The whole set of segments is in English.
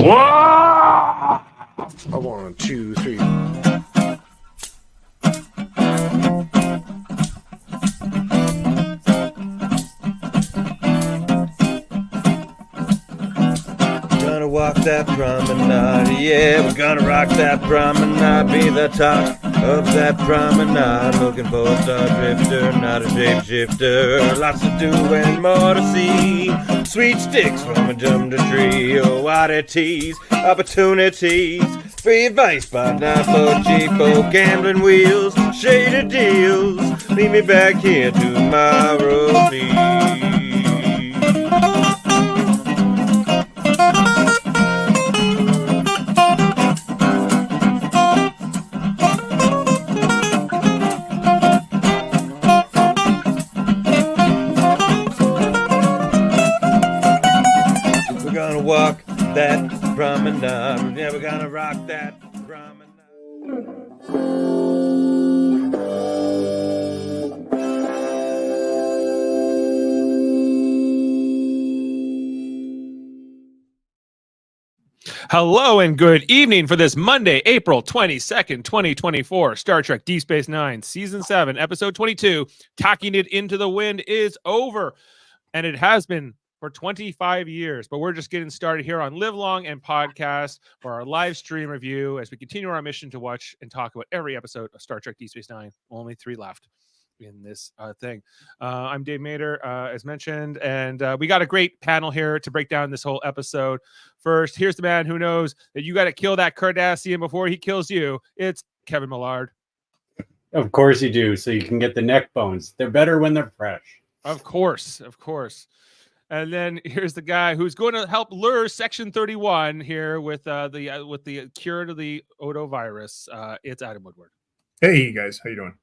Whoa! 1, 2, 3. Gonna walk that promenade, yeah, we're gonna rock that promenade, be the talk of that promenade, looking for a star drifter, not a shapeshifter, lots to do and more to see, sweet sticks from a jump tree, oh, oddities, opportunities, free advice, but not for cheapo gambling wheels, shaded deals, meet me back here tomorrow, please. Walk that promenade. Yeah, we're gonna rock that promenade. Hello and good evening for this Monday, April 22nd, 2024. Star Trek DS9, Season 7, Episode 22, Tacking It Into the Wind is over. And it has been for 25 years, but we're just getting started here on Live Long and Podcast for our live stream review as we continue our mission to watch and talk about every episode of Star Trek DS9. Only 3 left in this thing. I'm Dave Mader, as mentioned, and we got a great panel here to break down this whole episode. First, here's the man who knows that you got to kill that Cardassian before he kills you. It's Kevin Millard. Of course you do, so you can get the neck bones. They're better when they're fresh. Of course. And then here's the guy who's going to help lure Section 31 here with the cure to the Odo virus. It's Adam Woodward. Hey guys, how you doing?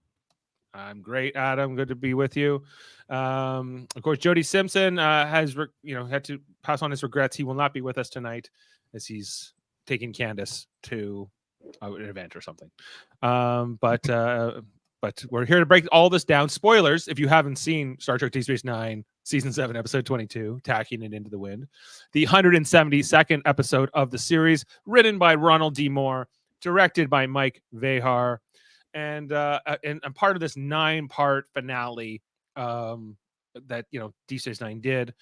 I'm great, Adam. Good to be with you. Of course, Jody Simpson has had to pass on his regrets. He will not be with us tonight as he's taking Candace to an event or something. But we're here to break all this down. Spoilers, if you haven't seen Star Trek DS9, Season 7, Episode 22, Tacking It Into the Wind, the 172nd episode of the series, written by Ronald D. Moore, directed by Mike Vehar, and part of this 9-part finale that DS9 did.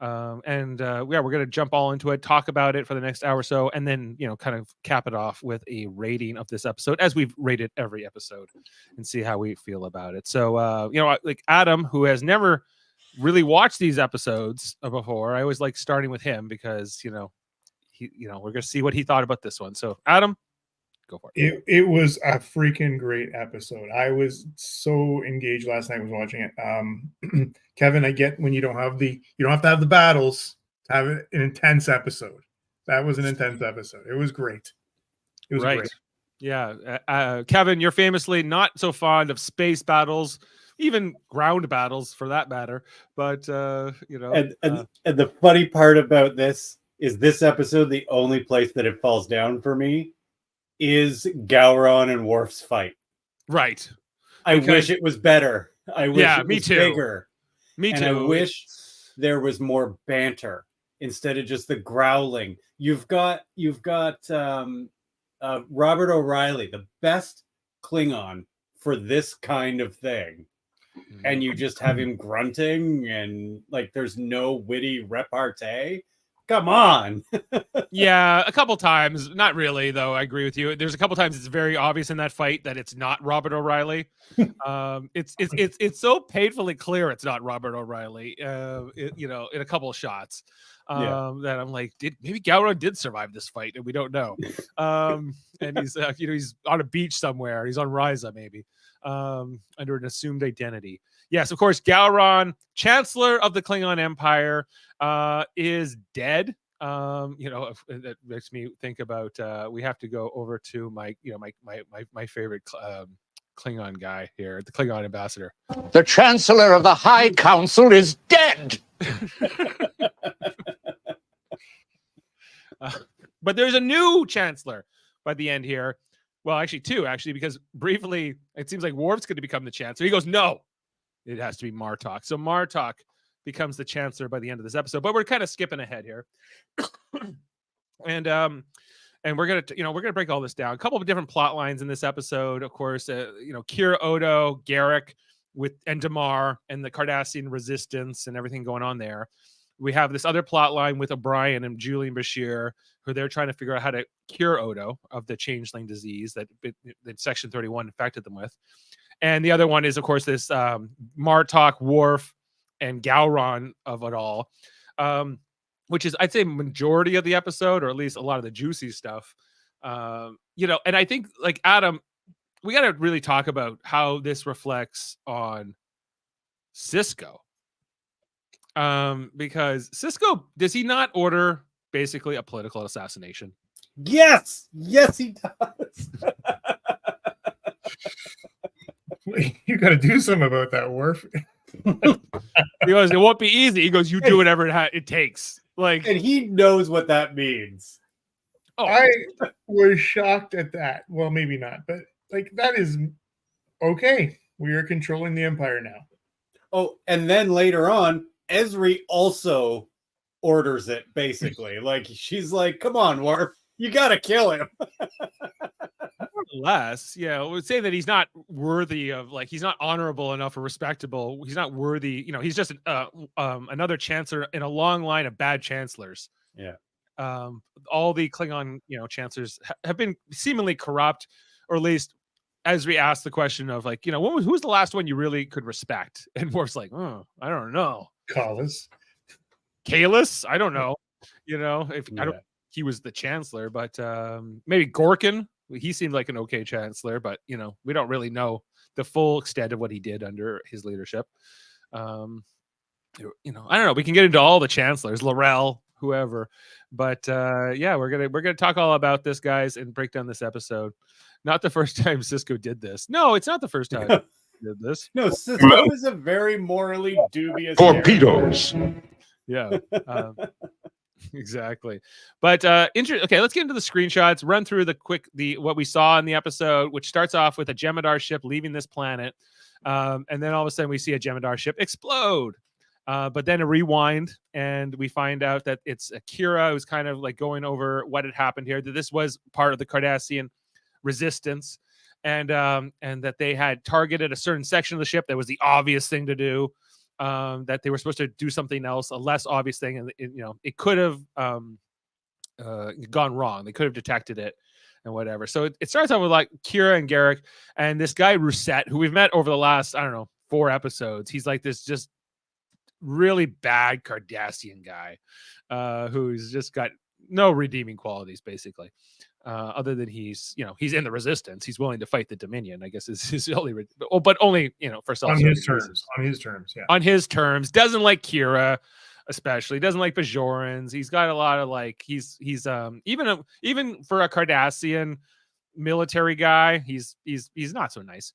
We're going to jump all into it, talk about it for the next hour or so, and then kind of cap it off with a rating of this episode as we've rated every episode and see how we feel about it. So like Adam, who has never really watched these episodes before, I always like starting with him because we're going to see what he thought about this one. So Adam, go for it. It was a freaking great episode. I was so engaged last night. I was watching it. Kevin, I get when you don't have to have the battles to have an intense episode. That was an intense episode. It was great. It was great. Yeah. Kevin, you're famously not so fond of space battles, even ground battles for that matter. But and the funny part about this is this episode, the only place that it falls down for me is Gowron and Worf's fight. Right. I wish it was better. I wish it was bigger. Me too. And I wish there was more banter instead of just the growling. You've got Robert O'Reilly, the best Klingon for this kind of thing. And you just have him grunting and like there's no witty repartee. Come on. Yeah, a couple times. Not really, though. I agree with you. There's a couple times it's very obvious in that fight that it's not Robert O'Reilly. It's so painfully clear it's not Robert O'Reilly. In a couple of shots. That I'm like, maybe Gowron did survive this fight and we don't know. And he's he's on a beach somewhere. He's on Ryza maybe. Under an assumed identity. Yes, of course, Gowron, Chancellor of the Klingon Empire, is dead. That makes me think about we have to go over to my favorite Klingon guy here, the Klingon ambassador. The Chancellor of the High Council is dead. But there's a new Chancellor by the end here. Well, actually, 2, because briefly it seems like Worf's going to become the Chancellor. He goes, no, it has to be Martok. So Martok becomes the Chancellor by the end of this episode. But we're kind of skipping ahead here. And we're gonna break all this down. A couple of different plot lines in this episode, of course. Kira, Odo, Garrick and Damar and the Cardassian resistance and everything going on there. We have this other plot line with O'Brien and Julian Bashir, who they're trying to figure out how to cure Odo of the changeling disease that Section 31 infected them with. And the other one is, of course, this Martok, Worf, and Gowron of it all, which is, I'd say, majority of the episode, or at least a lot of the juicy stuff. And I think, like, Adam, we got to really talk about how this reflects on Sisko. Because Sisko, does he not order basically a political assassination? Yes, he does. You got to do something about that, Worf. He goes, it won't be easy. He goes, you do whatever it takes. Like, and he knows what that means. Oh, I was shocked at that. Well, maybe not, but like, that is okay. We are controlling the Empire now. Oh, and then later on, Ezri also orders it, basically. Like, she's like, come on, Worf, you gotta kill him. Less, yeah, I would say that he's not worthy of, like, he's not honorable enough or respectable. He's not worthy. He's just another chancellor in a long line of bad chancellors. Yeah. All the Klingon, chancellors have been seemingly corrupt, or at least Ezri asked the question of, like, who was the last one you really could respect? And Worf's like, oh, I don't know. Kahless, I don't know. I don't. He was the chancellor, but maybe Gorkin. He seemed like an okay chancellor, but we don't really know the full extent of what he did under his leadership. I don't know. We can get into all the chancellors, Laurel, whoever, but we're gonna talk all about this, guys, and break down this episode. Not the first time Sisko did this. No, it's not the first time he did this. No, Sisko is a very morally dubious Torpedoes. Yeah. Exactly. But okay, let's get into the screenshots, run through what we saw in the episode, which starts off with a Jem'Hadar ship leaving this planet, and then all of a sudden we see a Jem'Hadar ship explode, but then a rewind, and we find out that it's Akira who's kind of like going over what had happened here, that this was part of the Cardassian resistance, and that they had targeted a certain section of the ship that was the obvious thing to do. That they were supposed to do something else, a less obvious thing, and it could have gone wrong. They could have detected it and whatever. So it starts out with, like, Kira and Garrick and this guy Rousset, who we've met over the last 4 episodes. He's like this just really bad Cardassian guy who's just got no redeeming qualities, basically. Other than he's in the resistance, he's willing to fight the Dominion, I guess, is his only, but only for self on his terms. Yeah. On his terms. Doesn't like Kira, especially. Doesn't like Bajorans. He's got a lot of, like, he's even for a Cardassian military guy, he's not so nice.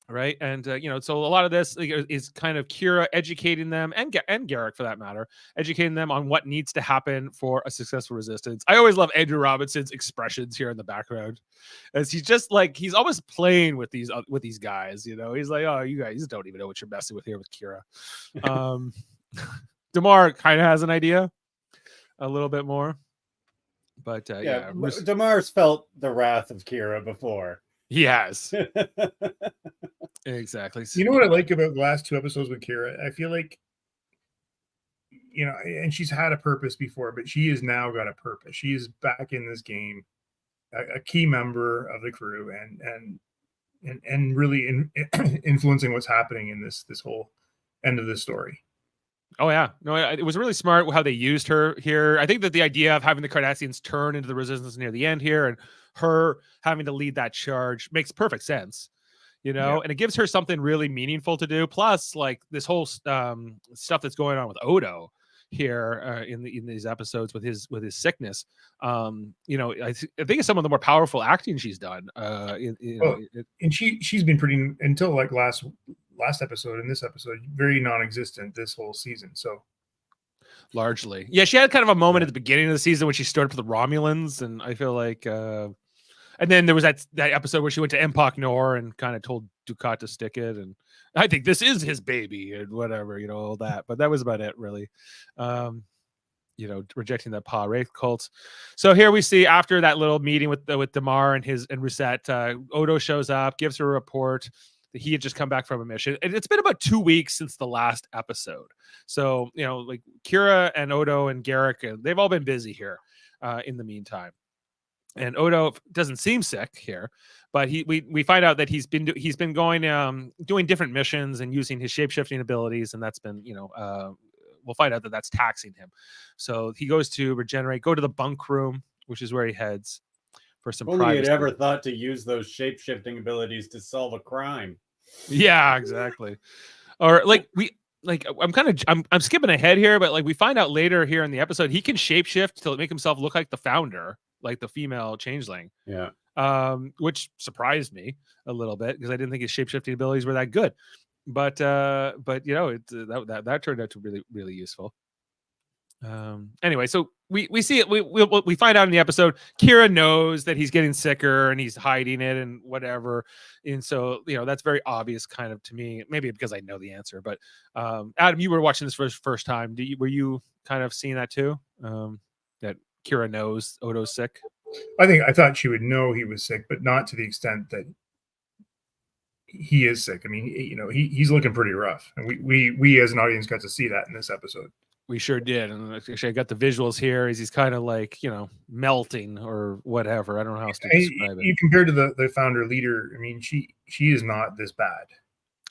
Right. And, so a lot of this is kind of Kira educating them, and Garrick, for that matter, educating them on what needs to happen for a successful resistance. I always love Andrew Robinson's expressions here in the background, as he's just like, he's always playing with these guys. He's like, oh, you guys don't even know what you're messing with here with Kira. Damar kind of has an idea a little bit more, but Damar's felt the wrath of Kira before. He has. Exactly. You know what I like about the last 2 episodes with Kira? I feel like, and she's had a purpose before, but she has now got a purpose. She is back in this game, a key member of the crew, and really influencing what's happening in this whole end of the story. Oh yeah, no, it was really smart how they used her here. I think that the idea of having the Cardassians turn into the resistance near the end here, and her having to lead that charge, makes perfect sense, and it gives her something really meaningful to do. Plus, like, this whole stuff that's going on with Odo here in these episodes with his sickness. I think it's some of the more powerful acting she's done. And she's been pretty, until like last episode and this episode, very non-existent this whole season. So largely, yeah, she had kind of a moment at the beginning of the season when she stood up for the Romulans, and I feel like and then there was that episode where she went to Empok Nor and kind of told Dukat to stick it, and I think this is his baby and whatever, all that. But that was about it, really. rejecting the Pa Wraith cult. So here we see after that little meeting with Damar and Rosette, Odo shows up, gives her a report that he had just come back from a mission. And it's been about 2 weeks since the last episode. So, like Kira and Odo and Garrick, they've all been busy here in the meantime. And Odo doesn't seem sick here, but we find out that he's been going doing different missions and using his shape-shifting abilities, and that's been we'll find out that that's taxing him. So he goes to regenerate, go to the bunk room, which is where he heeds for some Only privacy. had ever thought to use those shape-shifting abilities to solve a crime. Yeah, exactly. Or I'm skipping ahead here, but we find out later here in the episode he can shapeshift to make himself look like the founder, like the female changeling. Yeah. Which surprised me a little bit because I didn't think his shapeshifting abilities were that good. But that turned out to really, really useful. Anyway, so we see it. We find out in the episode, Kira knows that he's getting sicker and he's hiding it and whatever. And so, that's very obvious kind of to me, maybe because I know the answer, but Adam, you were watching this for the first time. Were you kind of seeing that too? That Kira knows Odo's sick? I thought she would know he was sick, but not to the extent that he is sick. I mean, he's looking pretty rough. And we as an audience got to see that in this episode. We sure did. And actually I got the visuals here as he's kind of melting or whatever. I don't know how else to describe it. Compared to the founder leader, I mean, she is not this bad.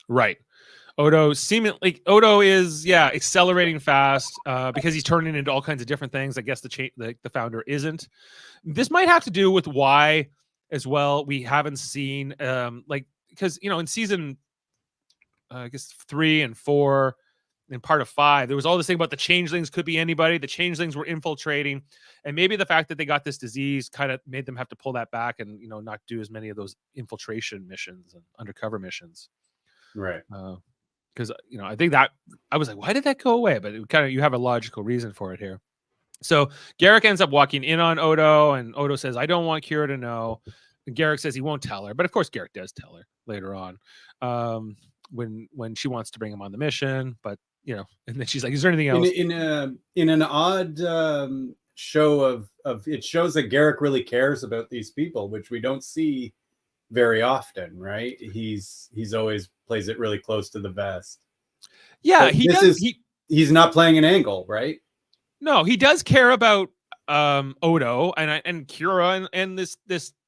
Right. Odo is accelerating fast because he's turning into all kinds of different things. I guess the founder isn't. This might have to do with why as well we haven't seen because in season I guess 3 and 4 and part of 5 there was all this thing about the changelings could be anybody. The changelings were infiltrating, and maybe the fact that they got this disease kind of made them have to pull that back and not do as many of those infiltration missions and undercover missions. Right. Because I think that I was like, why did that go away? But it kind of, you have a logical reason for it here. So Garrick ends up walking in on Odo, and Odo says, I don't want Kira to know. And Garrick says he won't tell her, but of course Garrick does tell her later on when she wants to bring him on the mission. But and then she's like, is there anything else? In an odd show of it shows that Garrick really cares about these people, which we don't see very often, right? He's always plays it really close to the vest. Yeah, but he does. He's not playing an angle, right? No, he does care about Odo and Kira and this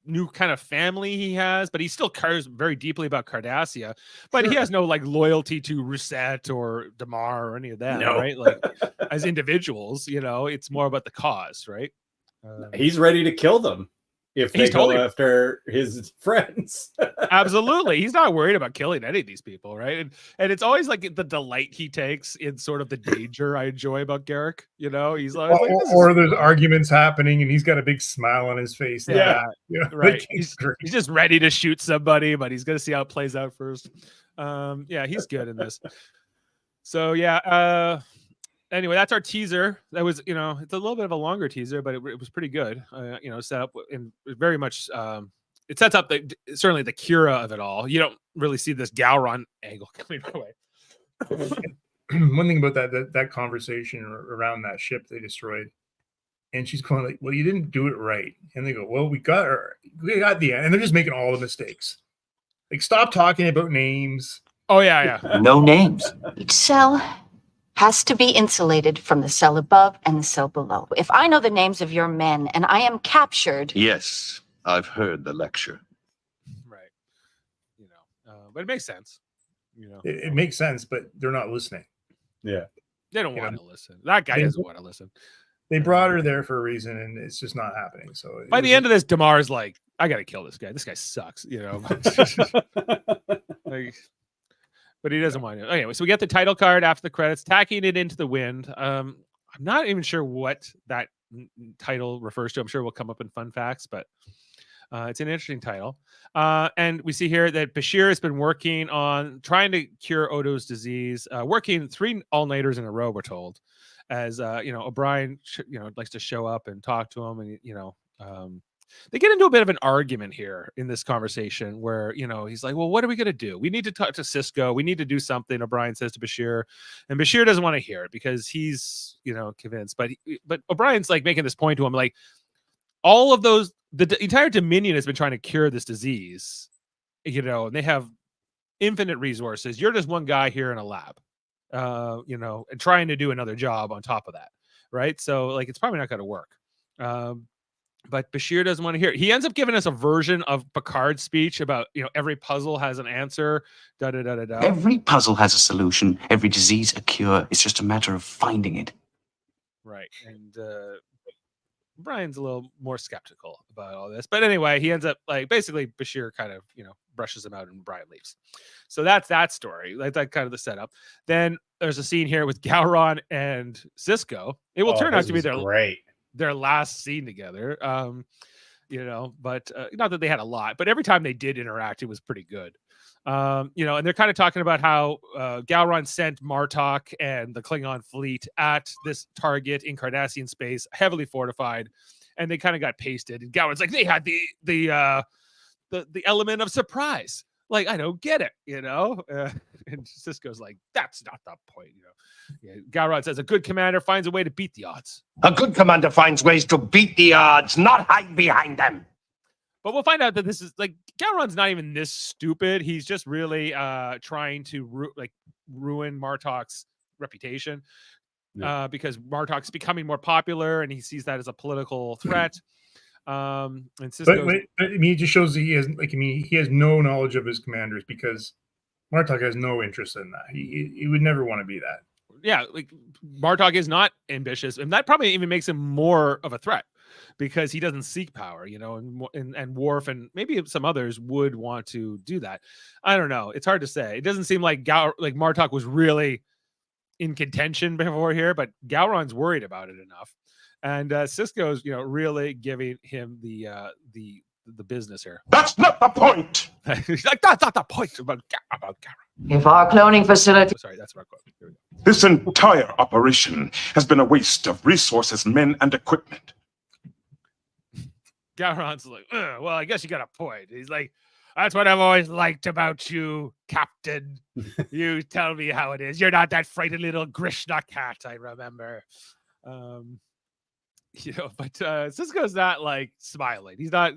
new kind of family he has, but he still cares very deeply about Cardassia. But Sure. He has no loyalty to Rosette or Damar or any of that, No. right? As individuals, it's more about the cause, right? He's ready to kill them if they go totally after his friends. Absolutely. He's not worried about killing any of these people, right? And it's always the delight he takes in sort of the danger I enjoy about Garrick. He's always or there's arguments happening and he's got a big smile on his face. Yeah. Right. He's just ready to shoot somebody, but he's going to see how it plays out first. He's good in this. So, anyway, that's our teaser. That was, it's a little bit of a longer teaser, but it was pretty good. Set up and very much. It sets up certainly the Kira of it all. You don't really see this Gowron angle coming away. One thing about that conversation around that ship they destroyed, and she's going like, "Well, you didn't do it right," and they go, "Well, we got the end," and they're just making all the mistakes. Stop talking about names. Oh yeah. No names. Each cell has to be insulated from the cell above and the cell below. If I know the names of your men and I am captured... Yes, I've heard the lecture. Right. But it makes sense. It makes sense, but they're not listening. Yeah. They don't want to listen. That guy doesn't want to listen. They brought her there for a reason, and it's just not happening. So by the end of this, Damar's like, I got to kill this guy. This guy sucks, But he doesn't want to. Anyway, so we get the title card after the credits, Tacking It Into the Wind. I'm not even sure what that title refers to. I'm sure it will come up in fun facts, but it's an interesting title. And we see here that Bashir has been working on trying to cure Odo's disease, working 3 all-nighters in a row, we're told. As O'Brien, likes to show up and talk to him, and they get into a bit of an argument here in this conversation where, he's like, well, what are we going to do? We need to talk to Cisco. We need to do something. O'Brien says to Bashir, and Bashir doesn't want to hear it because he's, convinced. But O'Brien's like making this point to him, like, all of those, the entire Dominion has been trying to cure this disease, and they have infinite resources. You're just one guy here in a lab, and trying to do another job on top of that. Right. So like, it's probably not going to work. But Bashir doesn't want to hear it. He ends up giving us a version of Picard's speech about, every puzzle has an answer. Every puzzle has a solution. Every disease a cure. It's just a matter of finding it. Right. And Brian's a little more skeptical about all this. But anyway, he ends up like basically Bashir kind of, brushes him out and Brian leaves. So that's that story. Like that kind of the setup. Then there's a scene here with Gowron and Cisco. It will turn out to be their last scene together. But not that they had a lot, but every time they did interact, it was pretty good. And they're kind of talking about how Gowron sent Martok and the Klingon fleet at this target in Cardassian space, heavily fortified, and they kind of got pasted. And Gowron's like, they had the element of surprise. Like, I don't get it, and Cisco's like, that's not the point, Gowron says a good commander finds a way to beat the odds. A good commander finds ways to beat the odds, not hide behind them. But we'll find out that this is like Gowron's not even this stupid. He's just really trying to ruin Martok's reputation because Martok's becoming more popular and he sees that as a political threat. And Cisco's, it just shows that he has no knowledge of his commanders because Martok has no interest in that. He would never want to be that. Yeah, like Martok is not ambitious, and that probably even makes him more of a threat because he doesn't seek power, and Worf and maybe some others would want to do that. I don't know. It's hard to say. It doesn't seem like Martok was really in contention before here, but Gowron's worried about it enough. And Cisco's, really giving him the business here. That's not the point. He's like, that's not the point about Gowron. If our cloning facility... Sorry, that's wrong quote. Here we go. This entire operation has been a waste of resources, men, and equipment. Gowron's like, well, I guess you got a point. He's like, that's what I've always liked about you, Captain. You tell me how it is. You're not that frightened little Grishna cat, I remember. But Cisco's not like smiling. He's not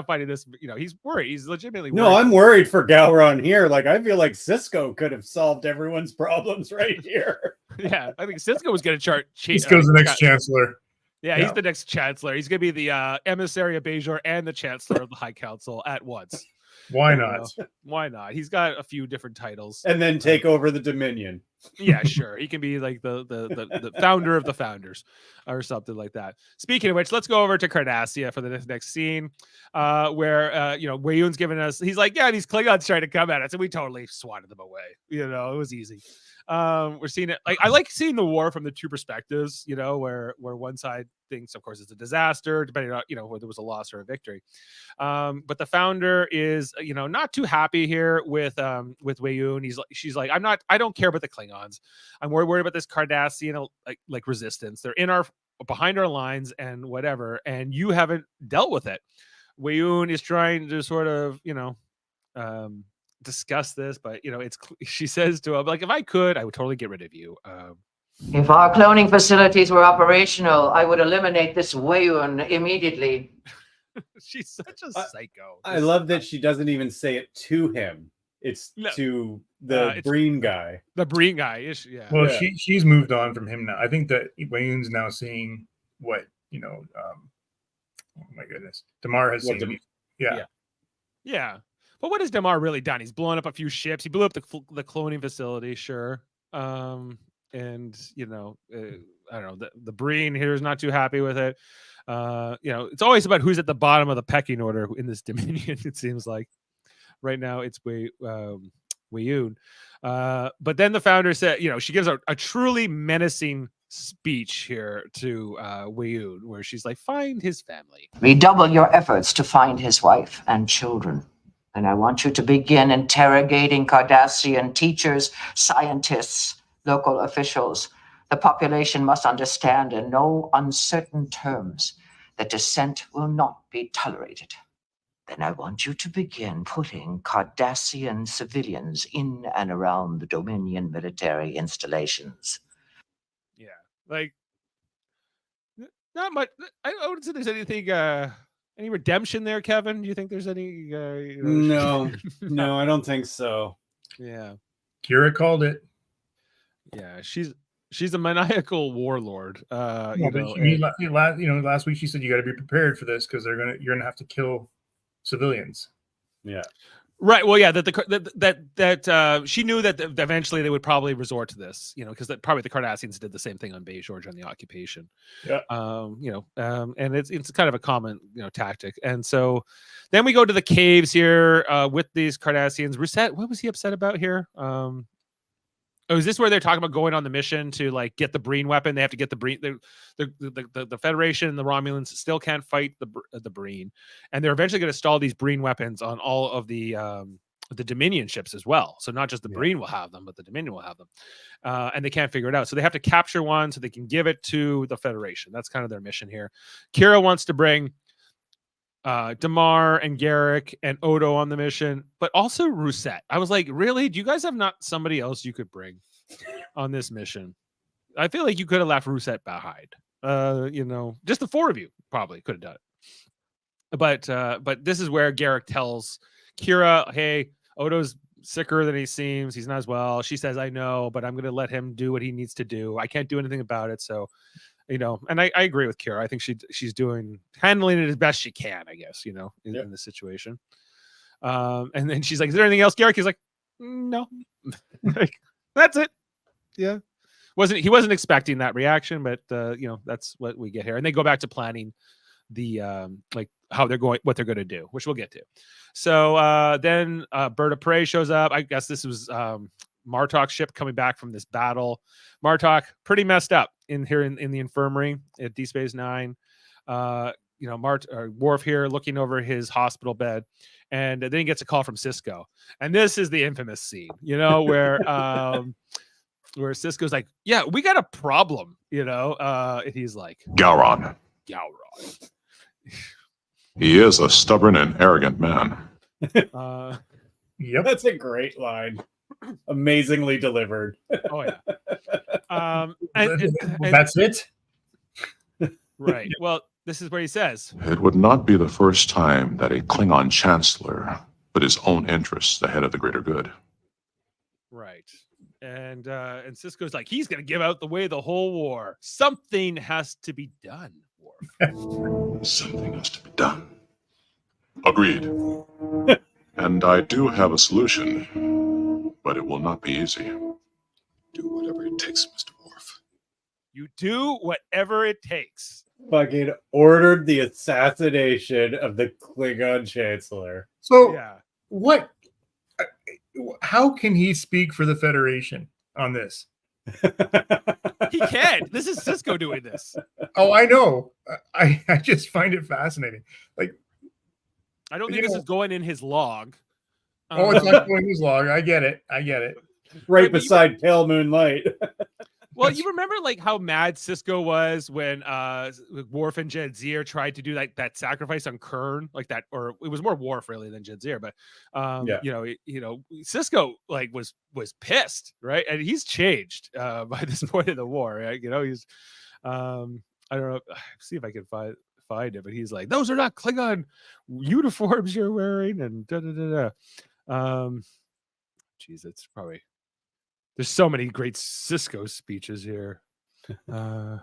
finding this, he's worried. He's legitimately worried. No, I'm worried for Gowron here. Like, I feel like Cisco could have solved everyone's problems right here. Yeah, I think Cisco was going to chart. Cisco's the next chancellor. Yeah, he's the next chancellor. He's going to be the emissary of Bajor and the chancellor of the High Council at once. Why not? Why not? He's got a few different titles. And then take over the Dominion. Yeah, sure. He can be like the founder of the founders or something like that. Speaking of which, let's go over to Cardassia for the next scene where, Weyoun's giving us, he's like, yeah, these Klingons trying to come at us. And we totally swatted them away. It was easy. We're seeing it. Like, I like seeing the war from the two perspectives, where one side thinks, of course, it's a disaster, depending on, whether there was a loss or a victory. But the founder is, not too happy here with Weyoun. She's like, I don't care about the Klingons. I'm worried about this Cardassian like resistance. They're behind our lines and whatever, and you haven't dealt with it. Weyoun is trying to sort of, discuss this, but she says to him, like, if I could, I would totally get rid of you. If our cloning facilities were operational, I would eliminate this Weyoun immediately. She's such a psycho. I love that she doesn't even say it to him. It's to the Breen guy. The Breen guy, yeah. Well, she's moved on from him now. I think that Weyoun's now seeing what oh my goodness, Damar has seen. Yeah. But what has Damar really done? He's blown up a few ships. He blew up the cloning facility, sure. And I don't know. The Breen here is not too happy with it. It's always about who's at the bottom of the pecking order in this Dominion. It seems like right now it's Weyoun. But then the founder said, she gives a truly menacing speech here to Weyoun, where she's like, find his family. Redouble your efforts to find his wife and children. And I want you to begin interrogating Cardassian teachers, scientists, local officials. The population must understand in no uncertain terms that dissent will not be tolerated. Then I want you to begin putting Cardassian civilians in and around the Dominion military installations. Yeah, like not much. I wouldn't say there's anything. Any redemption there, Kevin? Do you think there's any? No, I don't think so. Yeah, Kira called it. yeah. She's a maniacal warlord. Last week she said you got to be prepared for this because you're gonna have to kill civilians. Yeah. Right. Well, yeah. That she knew that eventually they would probably resort to this, because probably the Cardassians did the same thing on Beige George on the occupation. Yeah. And it's kind of a common tactic. And so then we go to the caves here with these Cardassians. Rousset, what was he upset about here? Is this where they're talking about going on the mission to like get the Breen weapon? They have to get the Breen. The Federation and the Romulans still can't fight the Breen, and they're eventually going to install these Breen weapons on all of the Dominion ships as well. So not just the Breen will have them, but the Dominion will have them, and they can't figure it out. So they have to capture one so they can give it to the Federation. That's kind of their mission here. Kira wants to bring Damar and Garrick and Odo on the mission, but also Rousset. I was like, really? Do you guys have not somebody else you could bring on this mission? I feel like you could have left Rousset behind. Just the four of you probably could have done it. But this is where Garrick tells Kira, hey, Odo's sicker than he seems. He's not as well. She says, I know, but I'm going to let him do what he needs to do. I can't do anything about it. So, and I agree with Kira. I think she's handling it as best she can, I guess, in the situation. And then she's like, is there anything else, Garrick? He's like, no. Like, that's it. Yeah. He wasn't expecting that reaction, but that's what we get here. And they go back to planning the what they're going to do, which we'll get to. So then Bird of Prey shows up. I guess this was Martok's ship coming back from this battle. Martok pretty messed up in here in the infirmary at D Space Nine. Worf here looking over his hospital bed, and then he gets a call from Sisko. And this is the infamous scene, where where Sisko's like, yeah, we got a problem, and he's like, Gowron. He is a stubborn and arrogant man. Yep. That's a great line. Amazingly delivered. Oh yeah. And that's it. Right. Well, this is where he says, It would not be the first time that a Klingon chancellor put his own interests ahead of the greater good. Right. And Sisko's like, he's going to give out the whole war. Something has to be done, Worf. Something has to be done. Agreed. And I do have a solution, but it will not be easy. Do whatever it takes, Mr. Worf. You do whatever it takes. Fucking ordered the assassination of the Klingon Chancellor. So Yeah. what? How can he speak for the Federation on this? He can't. This is Sisko doing this. Oh, I know. I just find it fascinating. Like, I don't think this is going in his log. it's not going in his log. I get it. Right beside Pale Moonlight. Well, you remember like how mad Sisko was when Worf and Jadzia tried to do that sacrifice on Kern, like that, or it was more Worf really than Jadzia, but Sisko like was pissed, right? And he's changed by this point in the war, right? He's I don't know, see if I can find it, but he's like, those are not Klingon uniforms you're wearing, and geez, it's probably. There's so many great Sisko speeches here. Take a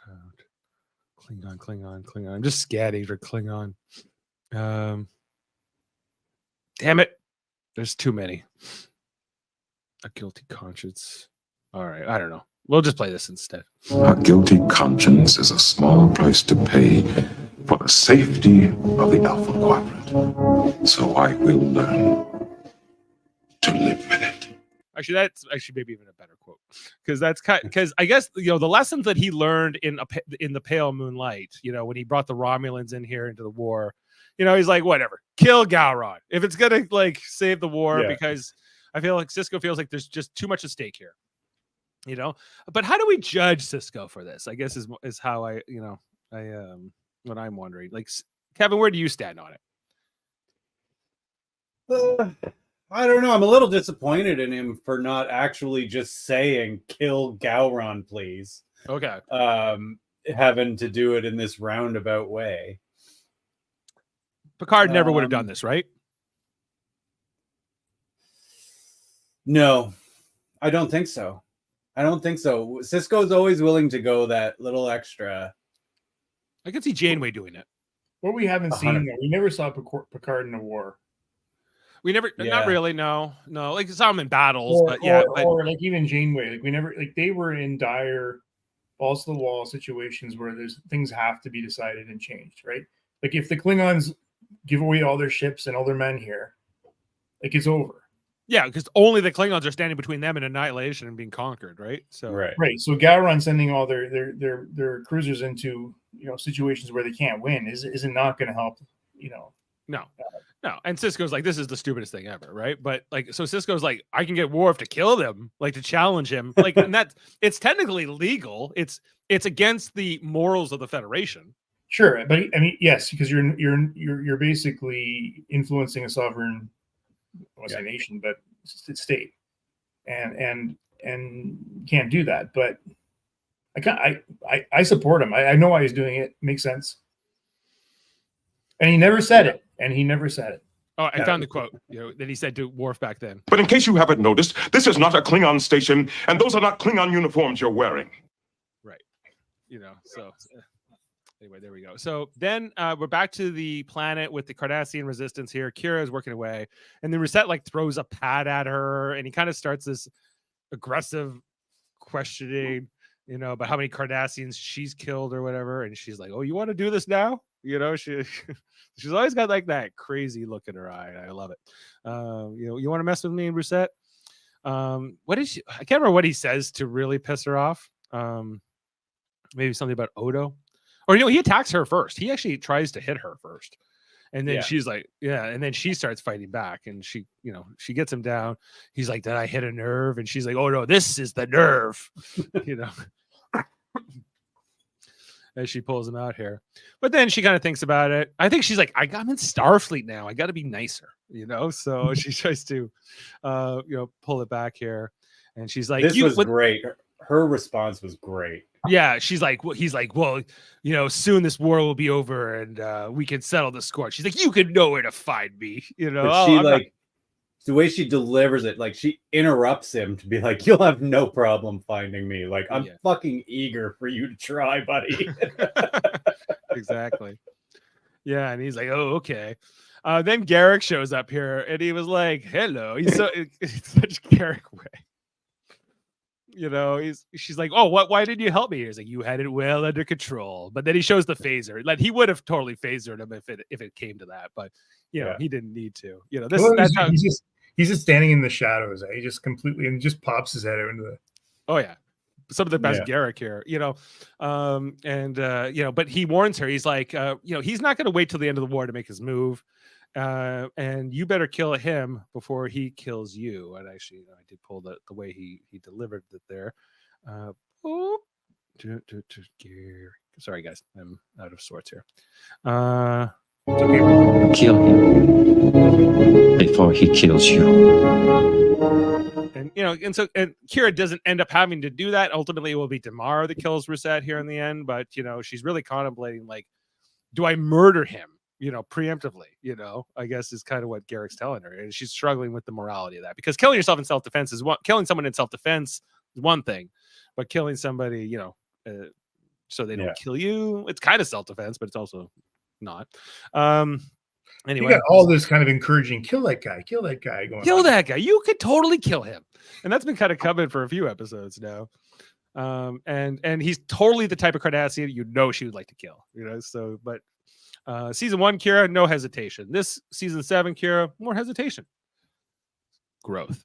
look. Klingon. I'm just scanning for Klingon. Damn it. There's too many. A guilty conscience. All right. I don't know. We'll just play this instead. A guilty conscience is a small price to pay for the safety of the Alpha Quadrant. So I will learn to live with it. Actually, that's maybe even a better quote, because I guess the lessons that he learned in the Pale Moonlight, when he brought the Romulans in here into the war, he's like, whatever, kill Gowron if it's gonna like save the war, because I feel like Sisko feels like there's just too much at stake here, But how do we judge Sisko for this? I guess is how I what I'm wondering. Like, Kevin, where do you stand on it? I don't know. I'm a little disappointed in him for not actually just saying "kill Gowron, please." Okay. Having to do it in this roundabout way. Picard never would have done this, right? No, I don't think so. I don't think so. Cisco's always willing to go that little extra. I can see Janeway doing it. What we haven't seen, though, we never saw Picard in a war. We never, not really, no. Like saw him in battles, Or, but yeah, or like even Janeway, like we never, like they were in dire balls to the wall situations where there's things have to be decided and changed, right? Like if the Klingons give away all their ships and all their men here, like it's over. Yeah, because only the Klingons are standing between them and annihilation and being conquered, right? So right. So Gowron sending all their cruisers into situations where they can't win isn't not going to help. No. And Cisco's like, this is the stupidest thing ever, right? But like, so Cisco's like, I can get Worf to kill them, like to challenge him, like, and that it's technically legal. It's against the morals of the Federation. Sure, but I mean, yes, because you're basically influencing a sovereign, I won't say nation, but state, and can't do that. But I support him. I know why he's doing it. Makes sense. And he never said it. Oh, I found the quote that he said to Worf back then. But in case you haven't noticed, this is not a Klingon station, and those are not Klingon uniforms you're wearing. Right. So anyway, there we go. So then we're back to the planet with the Cardassian resistance here. Kira is working away, and then Reset like throws a pad at her, and he kind of starts this aggressive questioning, about how many Cardassians she's killed or whatever. And she's like, "Oh, you want to do this now?" She's always got like that crazy look in her eye. I love it. You want to mess with me, Reset? What is she? I can't remember what he says to really piss her off. Maybe something about Odo. Or he attacks her first. He actually tries to hit her first. And then she's like, and then she starts fighting back, and she gets him down. He's like, did I hit a nerve? And she's like, oh no, this is the nerve. As she pulls him out here. But then she kind of thinks about it. I think she's like, I'm in Starfleet now. I got to be nicer, So she tries to pull it back here. And she's like, this was great. Her response was great. Yeah, she's like, he's like, well, soon this war will be over and we can settle the score. She's like, you can know where to find me, But she the way she delivers it, like she interrupts him to be like, you'll have no problem finding me. Like, I'm fucking eager for you to try, buddy. Exactly. Yeah, and he's like, oh, okay. Then Garrick shows up here, and he was like, hello. He's it's such Garrick way. She's like, oh, why didn't you help me? He's like, you had it well under control. But then he shows the phaser. Like he would have totally phasered him if it came to that, but he didn't need to. He's just standing in the shadows. He just completely and just pops his head out into the. Oh yeah, some of the best Garrick here. But he warns her. He's like, he's not going to wait till the end of the war to make his move. And you better kill him before he kills you. And actually, I did pull the way he delivered it there. Sorry, guys, I'm out of sorts here. Kill him before he kills you. And and Kira doesn't end up having to do that. Ultimately, it will be Damar that kills Reset here in the end. But she's really contemplating, like, do I murder him? Preemptively, I guess is kind of what Garrick's telling her. And she's struggling with the morality of that, because killing yourself in self-defense is killing someone in self-defense is one thing, but killing somebody, so they don't kill you, it's kind of self-defense, but it's also not. Anyway, you got all this kind of encouraging, kill that guy going kill on. that guy. You could totally kill him. And that's been kind of coming for a few episodes now. And he's totally the type of Cardassian, she would like to kill, so, but season 1, Kira, no hesitation. This season 7, Kira, more hesitation. Growth.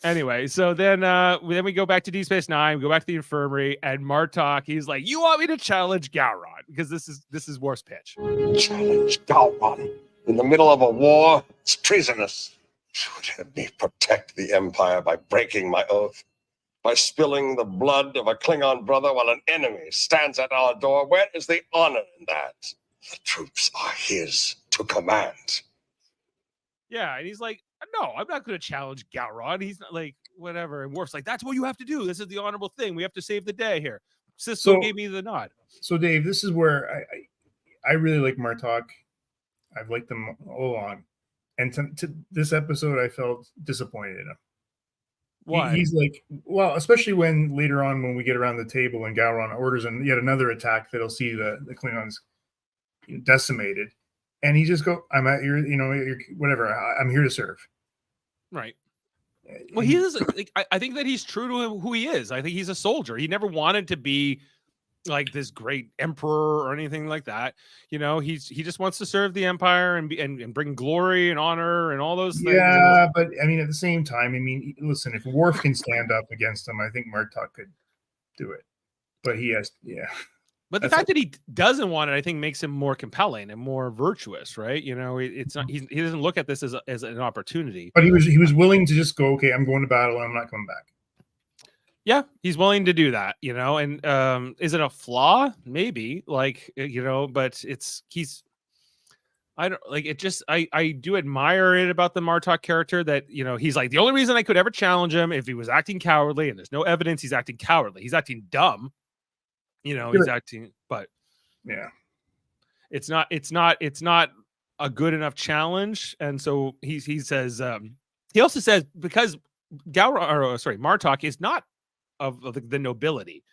Anyway, so then we go back to Deep Space Nine, we go back to the infirmary, and Martok, he's like, you want me to challenge Gowron? Because this is Worf's pitch. Challenge Gowron in the middle of a war? It's treasonous. Should have me protect the Empire by breaking my oath. by spilling the blood of a Klingon brother while an enemy stands at our door? Where is the honor in that? The troops are his to command. Yeah, and he's like, no, I'm not going to challenge Gowron. He's not like, whatever. And Worf's like, that's what you have to do. This is the honorable thing. We have to save the day here. Cisco gave me the nod. So, Dave, this is where I really like Martok. I've liked them all along. And to this episode, I felt disappointed in him. Why? He's like, well, especially when later on, when we get around the table and Gowron orders and yet another attack that'll see the Klingons decimated. And he just go, I'm at your, whatever. I'm here to serve. Right. Well, he is. Like, I think that he's true to him, who he is. I think he's a soldier. He never wanted to be like this great emperor or anything like that. He just wants to serve the Empire and bring glory and honor and all those things. Yeah, but I mean, at the same time, listen, if Worf can stand up against him, I think Martok could do it. But he has, yeah. But the fact that he doesn't want it, I think, makes him more compelling and more virtuous, right? It's not he doesn't look at this as an opportunity. But he was willing to just go, okay, I'm going to battle and I'm not coming back. Yeah, he's willing to do that, and is it a flaw? Maybe, but I don't like it. Just I do admire it about the Martok character that he's like, the only reason I could ever challenge him if he was acting cowardly, and there's no evidence he's acting cowardly. He's acting dumb. He's acting, but yeah, it's not a good enough challenge. And so he says, he also says, because Martok is not of the nobility,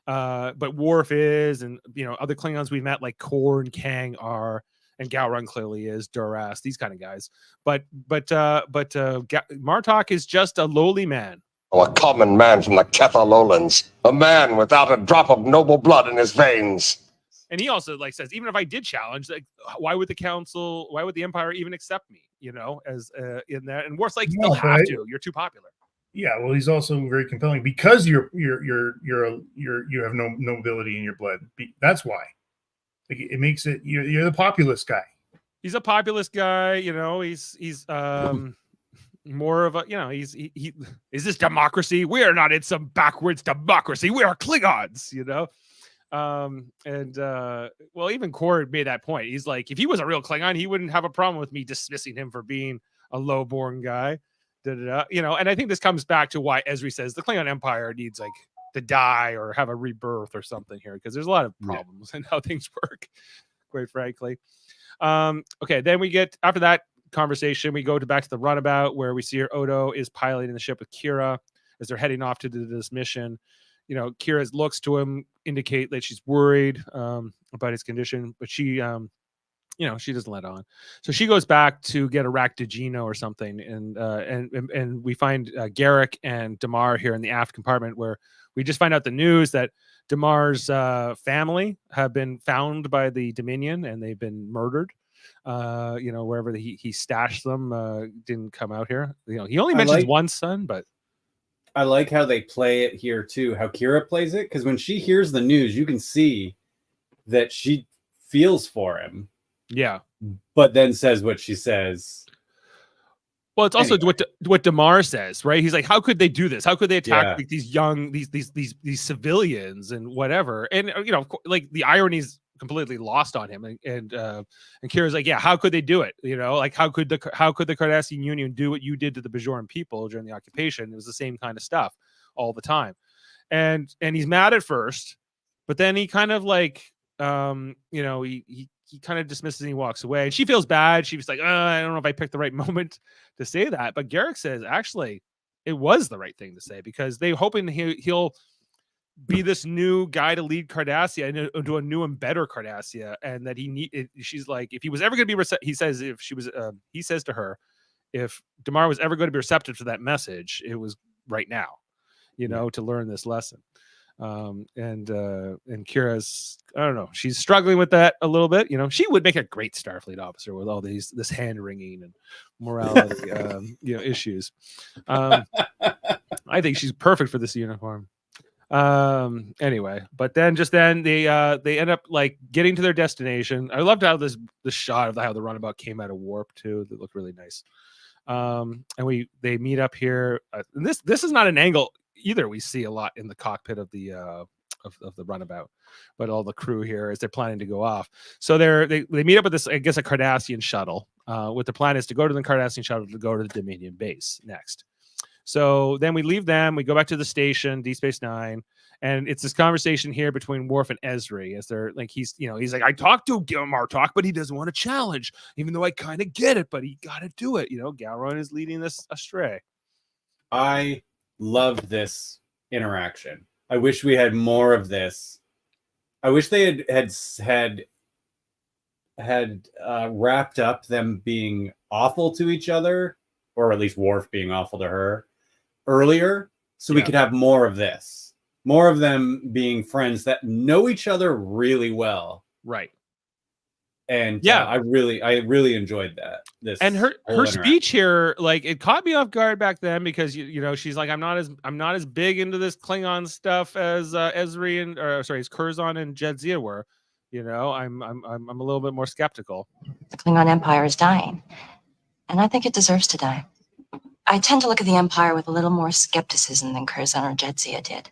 but Worf is, and other Klingons we've met like Kor and Kang are, and Gowron clearly is, Duras, these kind of guys. But Martok is just a lowly man. Oh, a common man from the Ketha lowlands, a man without a drop of noble blood in his veins. And he also says, even if I did challenge, why would the Empire even accept me? As in that. And Worf's like, they'll have to. You're too popular. Yeah, well, he's also very compelling because you have no nobility in your blood. That's why. Like, it makes it you're the populist guy. He's a populist guy. He's more of a he is this democracy? We are not in some backwards democracy. We are Klingons. Well, even Kor made that point. He's like, if he was a real Klingon, he wouldn't have a problem with me dismissing him for being a low-born guy. And I think this comes back to why Ezri says the Klingon Empire needs to die or have a rebirth or something here, because there's a lot of problems in how things work, quite frankly. Okay, then we get, after that conversation, we go back to the runabout where we see Odo is piloting the ship with Kira as they're heading off to do this mission. Kira looks to him, indicate that she's worried about his condition, but she she doesn't let on. So she goes back to get a Raktajino or something, and we find Garrick and Damar here in the aft compartment, where we just find out the news that Damar's family have been found by the Dominion and they've been murdered. Wherever he stashed them, didn't come out here. He only mentions one son, but I like how they play it here too, how Kira plays it, because when she hears the news, you can see that she feels for him. Yeah. But then says what she says. Well, it's also what Damar says, right? He's like, how could they do this? How could they attack these young, these civilians and whatever? And the irony is completely lost on him. And Kira's like, yeah, how could they do it? How could the Cardassian Union do what you did to the Bajoran people during the occupation? It was the same kind of stuff all the time. And he's mad at first, but then he kind of he kind of dismisses and he walks away. And she feels bad. She was like, I don't know if I picked the right moment to say that. But Garrick says, actually, it was the right thing to say, because they're hoping he'll be this new guy to lead Cardassia into a new and better Cardassia. And that she's like, if he was ever going to be, he says to her, if Damar was ever going to be receptive to that message, it was right now, to learn this lesson. And Kira's, I don't know, she's struggling with that a little bit. She would make a great Starfleet officer with all this hand wringing and morality, issues. I think she's perfect for this uniform. Anyway, but then they end up getting to their destination. I loved how the shot of how the runabout came out of warp too. That looked really nice. And they meet up here. And this is not an angle either we see a lot in the cockpit of the of the runabout, but all the crew here as they're planning to go off. So they meet up with this, I guess, a Cardassian shuttle. What the plan is to go to the Cardassian shuttle to go to the Dominion base next. So then we leave them, we go back to the station, D Space Nine, and it's this conversation here between Worf and Ezri as they're like, he's like, I talked to Martok, but he doesn't want to challenge, even though I kind of get it, but he got to do it. Gowron is leading this astray. I love this interaction. I wish we had more of this. I wish they had wrapped up them being awful to each other, or at least Worf being awful to her earlier, so we could have more of this, more of them being friends that know each other really well, right? And I really enjoyed that. This and her speech here, like, it caught me off guard back then because she's like, I'm not as big into this Klingon stuff as Ezri and as Curzon and Jadzia were. I'm a little bit more skeptical. The Klingon Empire is dying, and I think it deserves to die. I tend to look at the Empire with a little more skepticism than Curzon or Jadzia did.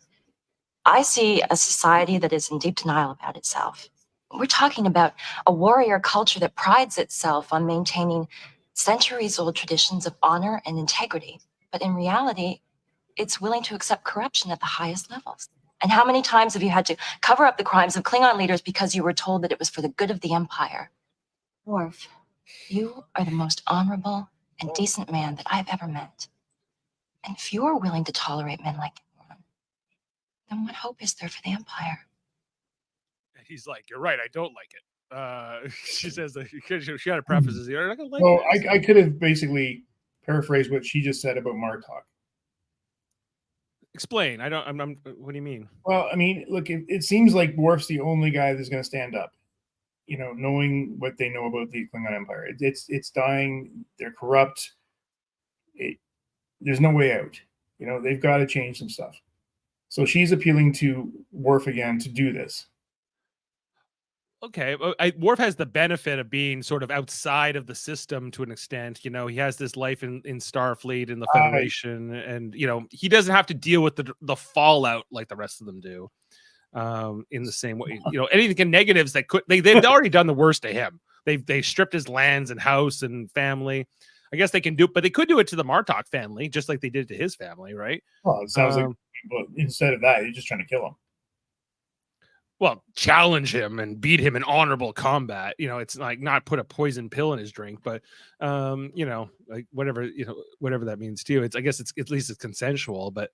I see a society that is in deep denial about itself. We're talking about a warrior culture that prides itself on maintaining centuries-old traditions of honor and integrity, but in reality, it's willing to accept corruption at the highest levels. And how many times have you had to cover up the crimes of Klingon leaders because you were told that it was for the good of the Empire? Worf, you are the most honorable and decent man that I've ever met. And if you're willing to tolerate men like him, then what hope is there for the Empire? And he's like, you're right, I don't like it. She says that she had a preface. You're not gonna like well, it. I could have basically paraphrased what she just said about Martok. Explain. I'm what do you mean? Well, I mean, look, it seems like Worf's the only guy that's going to stand up. Knowing what they know about the Klingon Empire, it's dying. They're corrupt. There's no way out. They've got to change some stuff. So she's appealing to Worf again to do this. Okay, Worf has the benefit of being sort of outside of the system to an extent. He has this life in Starfleet and the Federation, and he doesn't have to deal with the fallout like the rest of them do. In the same way, anything negatives that they've already done the worst to him. They stripped his lands and house and family. I guess they can do, but they could do it to the Martok family, just like they did to his family, right? Well, it sounds like, but instead of that, you're just trying to kill him. Well, challenge him and beat him in honorable combat. It's like not put a poison pill in his drink, but like whatever that means to you. I guess it's at least it's consensual, but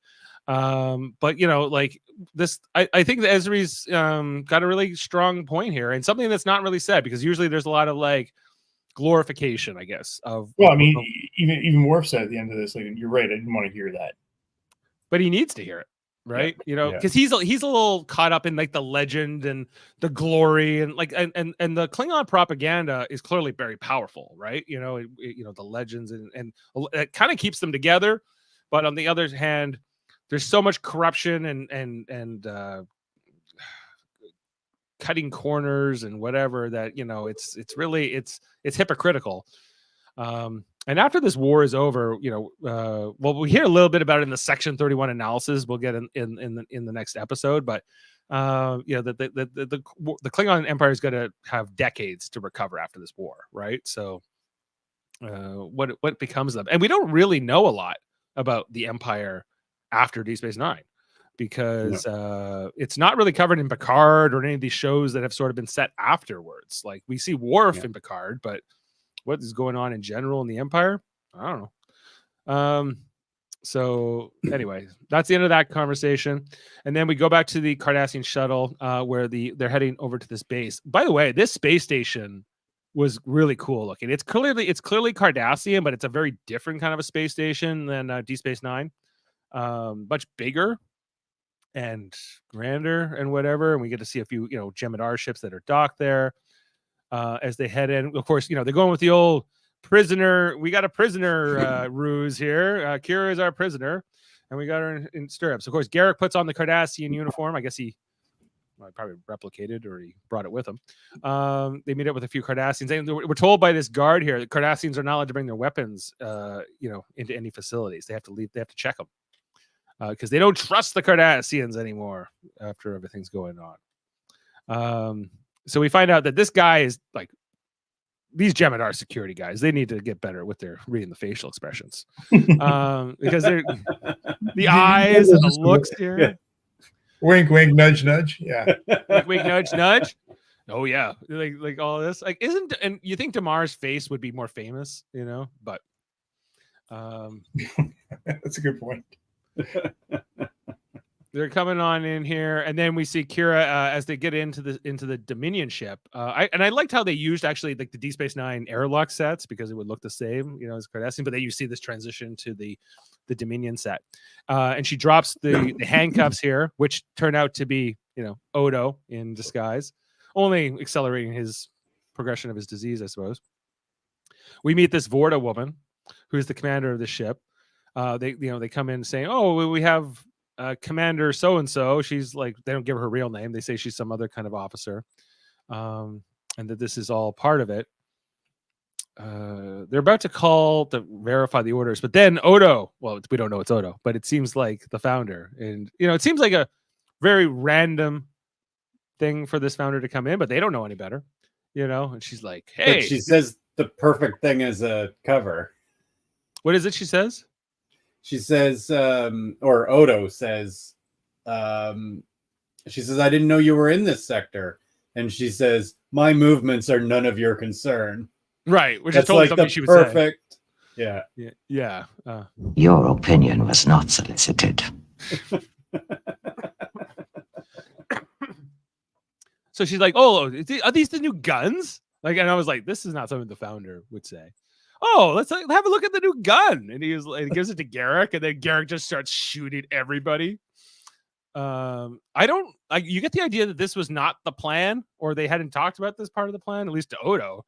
like this, I think that Ezri's got a really strong point here, and something that's not really said, because usually there's a lot of like glorification, I guess, of. Well, I mean, even Worf said at the end of this, like, you're right, I didn't want to hear that, but he needs to hear it. Right, because he's a little caught up in like the legend and the glory and like and the Klingon propaganda is clearly very powerful, right? The legends and it kind of keeps them together, but on the other hand, there's so much corruption and cutting corners and whatever that it's really hypocritical. And after this war is over, we hear a little bit about it in the Section 31 analysis. We'll get in the next episode, but the Klingon Empire is going to have decades to recover after this war, right? So, what becomes of them? And we don't really know a lot about the Empire after Deep Space Nine, because it's not really covered in Picard or any of these shows that have sort of been set afterwards. Like we see Worf in Picard, but what is going on in general in the Empire? I don't know. So anyway, that's the end of that conversation. And then we go back to the Cardassian shuttle, where they're heading over to this base. By the way, this space station was really cool looking. It's clearly Cardassian, but it's a very different kind of a space station than Deep Space Nine. Much bigger and grander and whatever. And we get to see a few, Jemadar ships that are docked there. As they head in, of course, they're going with the old prisoner. We got a prisoner ruse here. Kira is our prisoner, and we got her in stirrups. Of course, Garrick puts on the Cardassian uniform. I guess he probably replicated or he brought it with him. They meet up with a few Cardassians. And we're told by this guard here that Cardassians are not allowed to bring their weapons, into any facilities. They have to leave. They have to check them. because they don't trust the Cardassians anymore after everything's going on. So we find out that this guy is like, these Jem'Hadar security guys, they need to get better with their reading the facial expressions, because they're the eyes and the looks here. Yeah. Wink, wink, nudge, nudge. Yeah. Wink, wink, nudge, nudge. Oh yeah, like all this. Like, isn't, and you think Damar's face would be more famous, you know? But that's a good point. they're coming on in here, and then we see Kira as they get into the Dominion ship. I liked how they used actually like the Deep Space Nine airlock sets, because it would look the same, you know, as Cardassian. But then you see this transition to the Dominion set, and she drops the handcuffs here, which turn out to be, you know, Odo in disguise, only accelerating his progression of his disease, I suppose. We meet this Vorta woman, who's the commander of the ship. They come in saying, "Oh, we have Commander so and so." She's like, they don't give her real name. They say she's some other kind of officer, and that this is all part of it. They're about to call to verify the orders, but then Odo. Well, we don't know it's Odo, but it seems like the founder, and you know, it seems like a very random thing for this founder to come in, but they don't know any better, you know. And she's like, "Hey," but she says the perfect thing as a cover. What is it she says? She says, or Odo says, she says, "I didn't know you were in this sector." And she says, "My movements are none of your concern." Right, which That's is totally like something the she would perfect. say. Yeah. Your opinion was not solicited. So she's like, "Oh, are these the new guns?" Like, and I was like, "This is not something the founder would say." "Oh, let's have a look at the new gun." And he gives it to Garrick, and then Garrick just starts shooting everybody. You get the idea that this was not the plan, or they hadn't talked about this part of the plan, at least to Odo,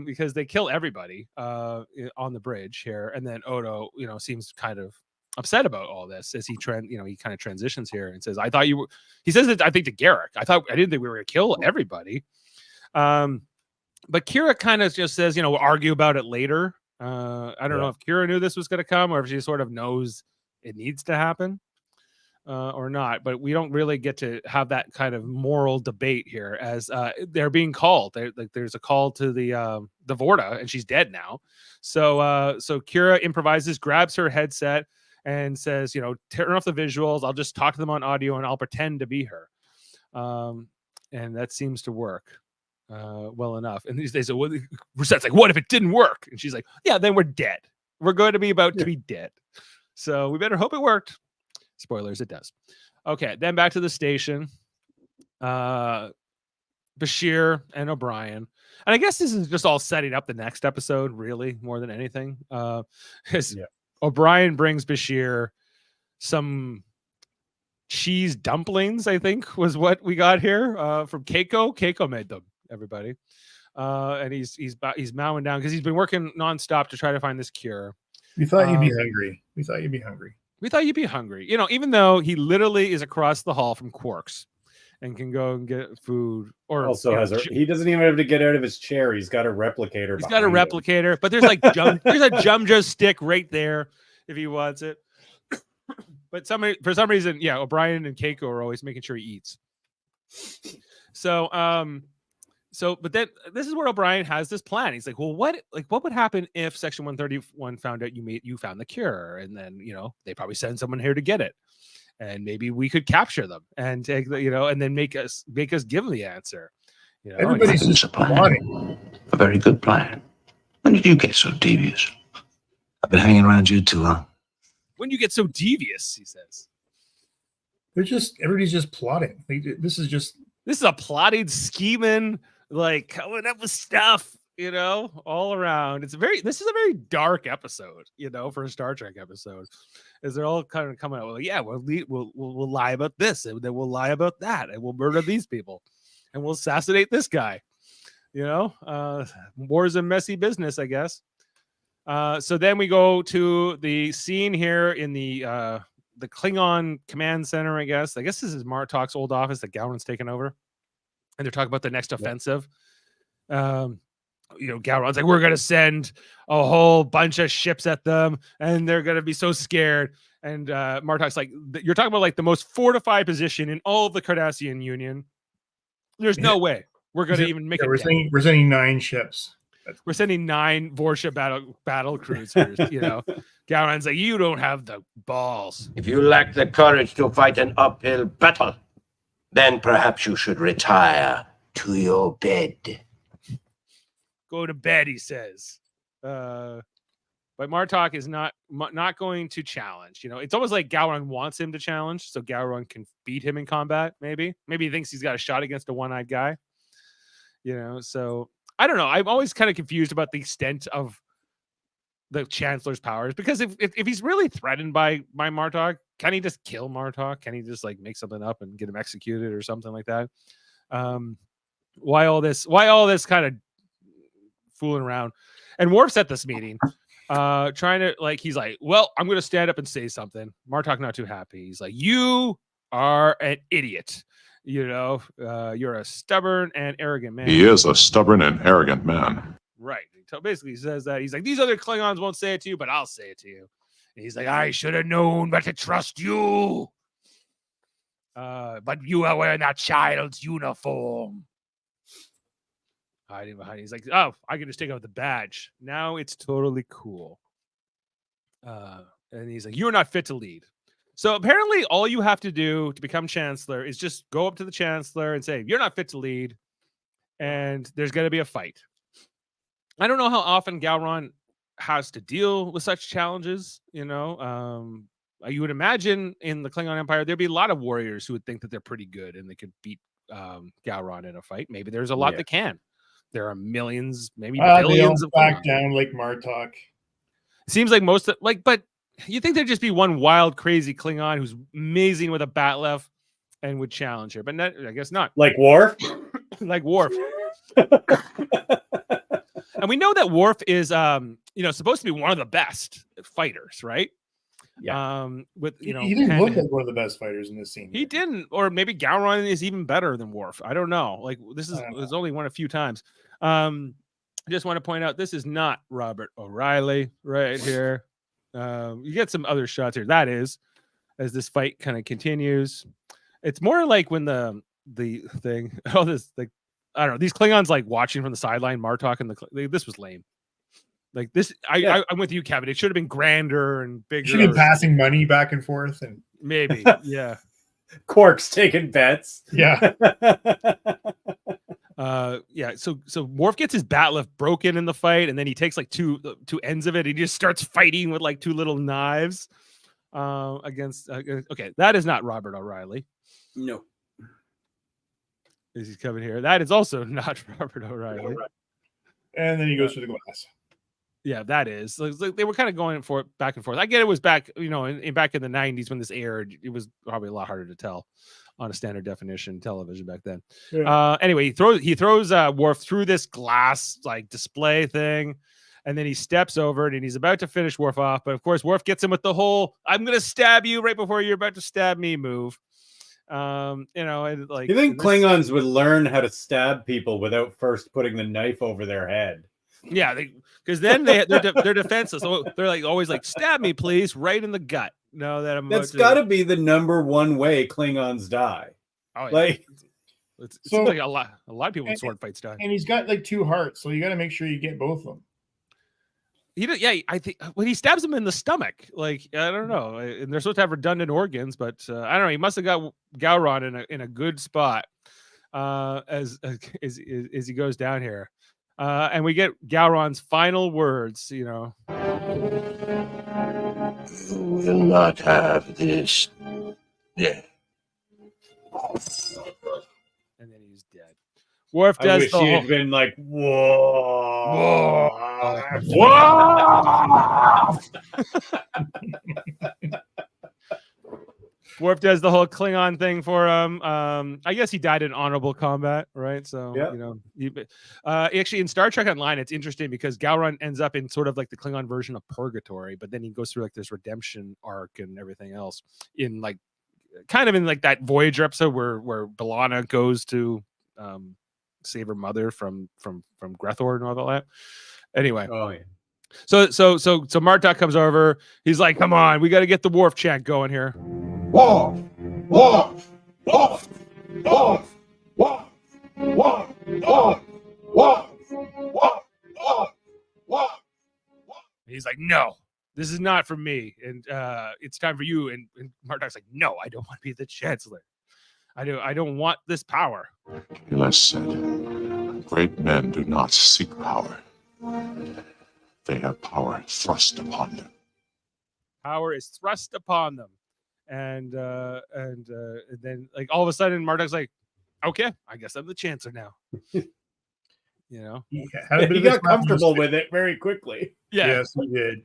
because they kill everybody on the bridge here, and then Odo, you know, seems kind of upset about all this as he kind of transitions here and says, "I thought you were." He says it, I think, to Garrick. I didn't think we were going to kill everybody. But Kira kind of just says, you know, we'll argue about it later. I don't know if Kira knew this was going to come, or if she sort of knows it needs to happen or not. But we don't really get to have that kind of moral debate here, as they're being called. There's a call to the Vorta, and she's dead now. So Kira improvises, grabs her headset, and says, you know, turn off the visuals. I'll just talk to them on audio, and I'll pretend to be her. And that seems to work well enough. And these days, Rosette's like, "What if it didn't work?" And she's like, "Yeah, then we're dead. We're going to be about to be dead. So we better hope it worked." Spoilers, it does. Okay, then back to the station. Bashir and O'Brien. And I guess this is just all setting up the next episode, really, more than anything. O'Brien brings Bashir some cheese dumplings, I think was what we got here from Keiko. Keiko made them, everybody. And he's mowing down because he's been working nonstop to try to find this cure. We thought you'd be hungry. We thought you'd be hungry. We thought you'd be hungry. You know, even though he literally is across the hall from Quark's and can go and get food. Or also he doesn't even have to get out of his chair. He's got a replicator. He's got a replicator, but there's like there's a Jumjo stick right there if he wants it. But for some reason, yeah, O'Brien and Keiko are always making sure he eats. But then this is where O'Brien has this plan. He's like, "Well, what would happen if Section 131 found out you found the cure, and then, you know, they probably send someone here to get it, and maybe we could capture them and take the, you know, and then make us give them the answer." You know, Everybody's plotting. A very good plan. When did you get so devious? I've been hanging around you too long. When you get so devious, he says. Everybody's just plotting. This is a plotting, scheming, like coming up with stuff, you know, all around. This is a very dark episode, you know, for a Star Trek episode. Is they're all kind of coming out, well, yeah, we'll lie about this, and then we'll lie about that, and we'll murder these people, and we'll assassinate this guy. You know, war's a messy business, I guess. So then we go to the scene here in the Klingon command center, I guess. This is Martok's old office that Gowron's taken over. And they're talking about the next offensive. Gowron's like, we're gonna send a whole bunch of ships at them, and they're gonna be so scared. And Martok's like, you're talking about like the most fortified position in all of the Cardassian Union. There's no way we're gonna even make it. We're sending 9 ships. We're sending 9 warship battle cruisers. Gowron's like, you don't have the balls. If you lack the courage to fight an uphill battle, then perhaps you should retire to your bed. Go to bed, he says. But Martok is not going to challenge. It's almost like Gowron wants him to challenge, so Gowron can beat him in combat. Maybe he thinks he's got a shot against a one-eyed guy. So I don't know. I'm always kind of confused about the extent of the Chancellor's powers, because if he's really threatened by Martok, can he just kill Martok? Can he just like make something up and get him executed or something like that? Why all this kind of fooling around? And Worf's at this meeting, trying to he's like, well, I'm gonna stand up and say something. Martok not too happy. He's like, you are an idiot. You're a stubborn and arrogant man. He is a stubborn and arrogant man. Right. Basically says that. He's like, these other Klingons won't say it to you, but I'll say it to you. And he's like, I should have known but to trust you. But you are wearing that child's uniform. Hiding behind. He's like, oh, I can just take out the badge. Now it's totally cool. And he's like, you're not fit to lead. So apparently all you have to do to become Chancellor is just go up to the Chancellor and say, you're not fit to lead. And there's going to be a fight. I don't know how often Gowron has to deal with such challenges. You would imagine in the Klingon Empire, there'd be a lot of warriors who would think that they're pretty good and they could beat Gowron in a fight. Maybe there's a lot that can. There are millions, maybe billions of back down like Martok. Seems like most of but you think there'd just be one wild, crazy Klingon who's amazing with a bat left and would challenge her, but I guess not. Like Worf? Like Worf. And we know that Worf is, supposed to be one of the best fighters, right? Yeah. He didn't look like one of the best fighters in this scene. He didn't, or maybe Gowron is even better than Worf. I don't know. There's only one a few times. I just want to point out this is not Robert O'Reilly right here. You get some other shots here. That is, as this fight kind of continues. It's more like when the thing. I don't know. These Klingons watching from the sideline, Martok and this was lame. I'm with you, Kevin. It should have been grander and bigger. Should have been passing money back and forth, and maybe, yeah. Quark's taking bets. Yeah. Yeah. So Worf gets his bat lift broken in the fight, and then he takes two ends of it. And he just starts fighting with 2 little knives against. Okay, that is not Robert O'Reilly. No. Is he coming here? That is also not Robert O'Reilly. And then he goes through the glass. Yeah, that is. They were kind of going for it back and forth. I get it was back, back in the 90s when this aired. It was probably a lot harder to tell on a standard definition television back then. Yeah. Anyway, he throws Worf through this glass display thing, and then he steps over it and he's about to finish Worf off. But of course, Worf gets him with the whole "I'm going to stab you right before you're about to stab me" move. You think Klingons would learn how to stab people without first putting the knife over their head? Yeah, because then they're defenseless. So they're always stab me, please, right in the gut. No, that's got to be the number one way Klingons die. Oh, yeah. It seems like a lot of people in sword fights die. And he's got 2 hearts, so you got to make sure you get both of them. I think when he stabs him in the stomach, I don't know, and they're supposed to have redundant organs, but I don't know. He must have got Gowron in a good spot as he goes down here, and we get Gowron's final words. You will not have this. Yeah. And then he's dead. Worf does. I wish he had been whoa. Worf does the whole Klingon thing for him. I guess he died in honorable combat, right? So, actually in Star Trek Online, it's interesting because Gowron ends up in sort of the Klingon version of purgatory, but then he goes through this redemption arc and everything else in kind of in that Voyager episode where B'Elanna goes to save her mother from Grethor and all that. Anyway, Oh yeah. so Martok comes over. He's like, "Come on, we got to get the Worf chant going here." Worf! Worf! Worf! Worf! Worf! Worf! Worf! Worf! Worf! Worf! Worf! He's like, "No, this is not for me, and it's time for you." And Martok's like, "No, I don't want to be the Chancellor. I don't want this power." Keyless said, great men do not seek power. They have power thrust upon them. Power is thrust upon them, and then like all of a sudden, Martok's like, "Okay, I guess I'm the Chancellor now." You know, He had a bit He of got a smile on his comfortable face. with it very quickly. yeah. Yes, he did.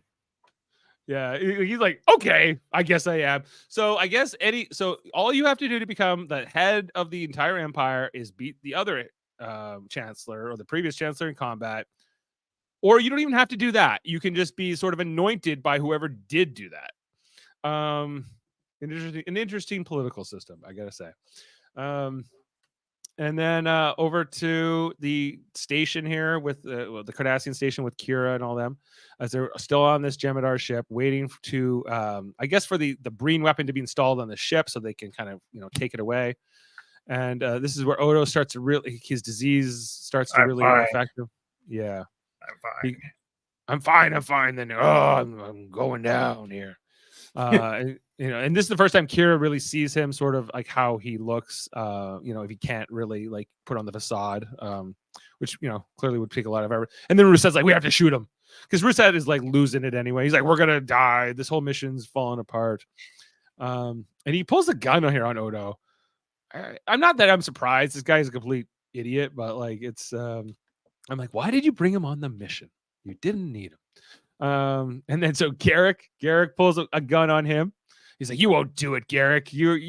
Yeah, he's like, okay, I guess I am. So I guess so all you have to do to become the head of the entire empire is beat the other chancellor or the previous chancellor in combat, or you don't even have to do that. You can just be sort of anointed by whoever did do that. An interesting political system, I gotta say. And then over to the station here with the Cardassian station with Kira and all them, as they're still on this Jem'Hadar ship, waiting to, I guess, for the Breen weapon to be installed on the ship so they can kind of, take it away. And this is where Odo starts to really, his disease starts to really affect him. Yeah. I'm fine. I'm fine. Then, I'm going down here. And this is the first time Kira really sees him sort of like how he looks, if he can't really like put on the facade, which, clearly would take a lot of effort. And then Rousset's like, we have to shoot him because Rousset is like losing it anyway. He's like, we're going to die. This whole mission's falling apart. And he pulls a gun on here on Odo. I'm not that I'm surprised. This guy's a complete idiot, but like, it's, I'm like, why did you bring him on the mission? You didn't need him. And then so Garrick pulls a gun on him. He's like, you won't do it, Garrick. You're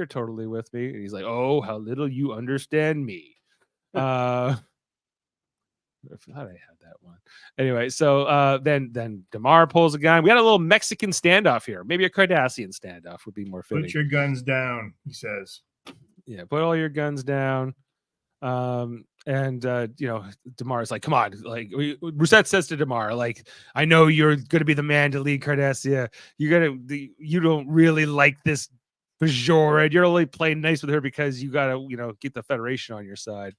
totally with me. And he's like, oh, how little you understand me. I thought I had that one. Anyway, so then Damar pulls a gun. We had a little Mexican standoff here. Maybe a Cardassian standoff would be more fitting. Put your guns down, he says. Yeah, put all your guns down. Damar's like, come on, like Rousset says to Damar, like, I know you're gonna be the man to lead Cardassia. You don't really like this Bajoran. You're only playing nice with her because you gotta, get the Federation on your side.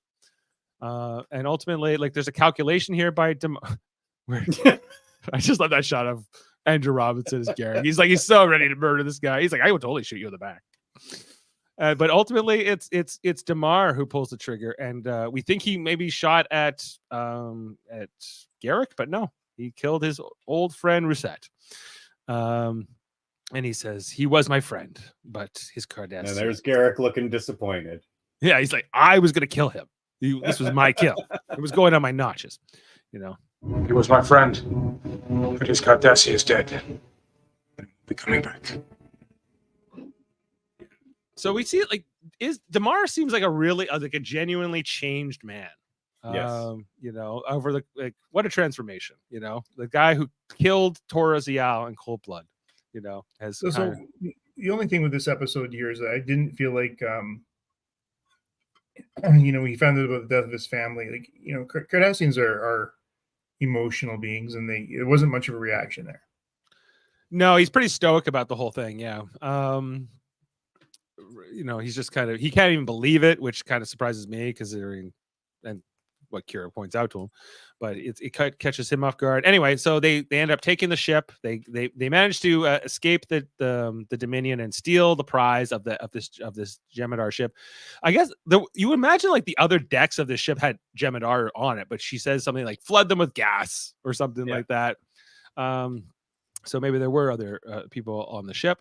And ultimately, like, there's a calculation here by Damar. Where I just love that shot of Andrew Robinson as Garrick. He's so ready to murder this guy. He's like, I would totally shoot you in the back. But ultimately, it's Damar who pulls the trigger, and we think he maybe shot at Garrick, but no, he killed his old friend Rousset. And he says he was my friend, but his Cardassian. And there's Garrick looking disappointed. Yeah, he's like, I was gonna kill him. This was my kill. It was going on my notches, He was my friend, but his Cardassian is dead. He'll be coming back. So we see like Damar seems like a genuinely changed man. Yes. Over what a transformation. The guy who killed Tora Ziyal in cold blood. Has So the only thing with this episode here is that I didn't feel like he found out about the death of his family. Like, Cardassians are emotional beings, and it wasn't much of a reaction there. No, he's pretty stoic about the whole thing. Yeah. He's just he can't even believe it, which kind of surprises me considering and what Kira points out to him, but it catches him off guard. Anyway, so they end up taking the ship. They manage to escape the Dominion and steal the prize of this Jem'Hadar ship. I guess you would imagine like the other decks of this ship had Jem'Hadar on it, but she says something like flood them with gas or something like that. So maybe there were other people on the ship.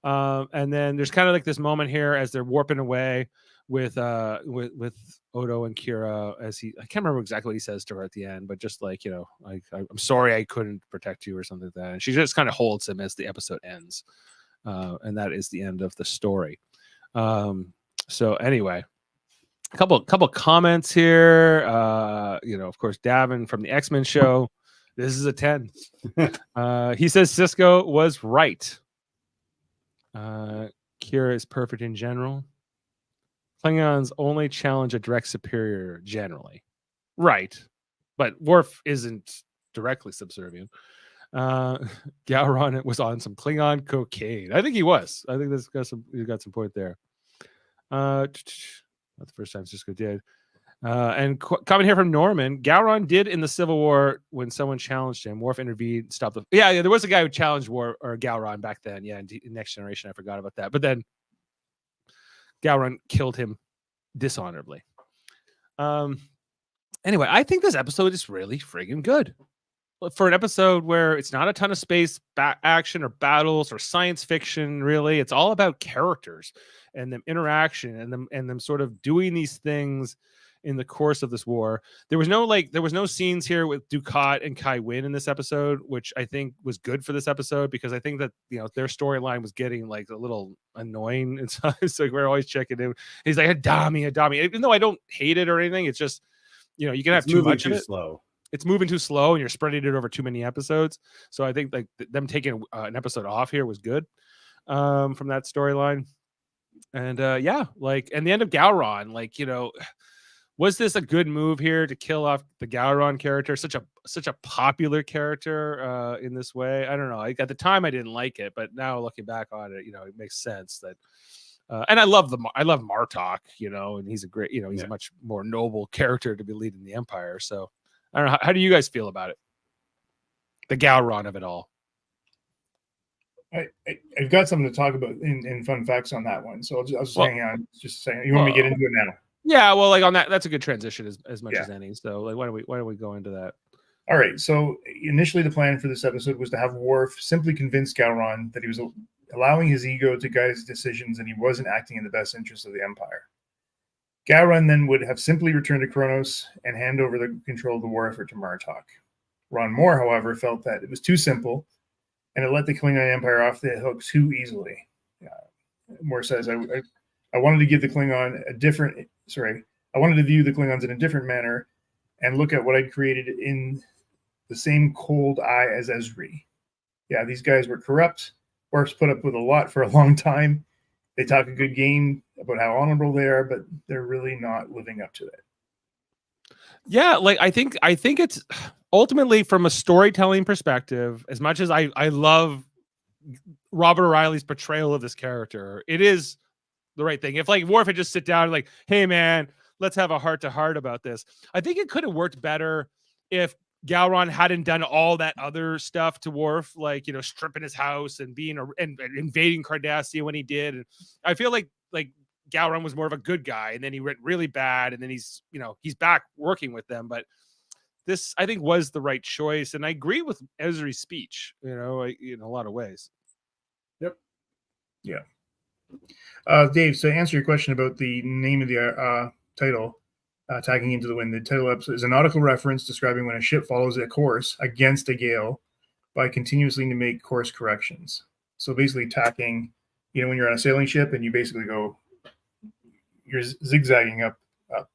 And then there's kind of like this moment here as they're warping away with Odo and Kira I can't remember exactly what he says to her at the end, but just like, I'm sorry I couldn't protect you or something like that. And she just kind of holds him as the episode ends. And that is the end of the story. So anyway, a couple comments here. Of course, Davan from the X-Men show. This is a 10. He says Sisko was right. Kira is perfect in general. Klingons only challenge a direct superior generally. Right. But Worf isn't directly subservient. Gowron was on some Klingon cocaine. I think he was. I think you got some point there. Not the first time Cisco did. And coming here from Norman, Gowron did in the Civil War when someone challenged him. Worf intervened, stopped the. Yeah, there was a guy who challenged Worf or Gowron back then. Yeah, in Next Generation, I forgot about that. But then Gowron killed him dishonorably. Anyway, I think this episode is really friggin' good. For an episode where it's not a ton of space action or battles or science fiction, really, it's all about characters and them interaction and them sort of doing these things in the course of this war. There was no scenes here with Dukat and Kai Wynn in this episode, which I think was good for this episode because I think that their storyline was getting like a little annoying. It's like we're always checking in. He's like Adami. Even though I don't hate it or anything, it's just you can have too much of it. Slow. It's moving too slow and you're spreading it over too many episodes. So I think like them taking an episode off here was good from that storyline. And and the end of Gowron, was this a good move here to kill off the Gowron character? Such a popular character in this way. I don't know. At the time I didn't like it, but now looking back on it, it makes sense that. And I love Martok, and he's a great, he's a much more noble character to be leading the Empire. So I don't know. How do you guys feel about it? The Gowron of it all. I've got something to talk about in fun facts on that one. So I'll just hang on. Just saying. You want me to get into it now? Yeah. Well, on that's a good transition as much as any. So why don't we go into that? All right. So initially the plan for this episode was to have Worf simply convince Gowron that he was allowing his ego to guide his decisions and he wasn't acting in the best interest of the Empire. Gowron then would have simply returned to Kronos and hand over the control of the war effort to Martok. Ron Moore, however, felt that it was too simple and it let the Klingon Empire off the hook too easily. Moore says, I wanted to give the Klingon I wanted to view the Klingons in a different manner and look at what I'd created in the same cold eye as Ezri. Yeah, these guys were corrupt. Worf's put up with a lot for a long time. They talk a good game about how honorable they are, but they're really not living up to it. Yeah, I think it's ultimately from a storytelling perspective, as much as I love Robert O'Reilly's portrayal of this character, it is the right thing. If Worf had just sit down and hey man, let's have a heart-to-heart about this. I think it could have worked better if Gowron hadn't done all that other stuff to Worf, stripping his house and and invading Cardassia when he did. And I feel like Gowron was more of a good guy, and then he went really bad, and then he's back working with them. But this, I think, was the right choice, and I agree with Ezri's speech. In a lot of ways. Yep. Yeah. Dave, so to answer your question about the name of the title. Tacking into the wind. The title episode is a nautical reference describing when a ship follows a course against a gale by continuously to make course corrections. So basically tacking, when you're on a sailing ship and you basically you're zigzagging up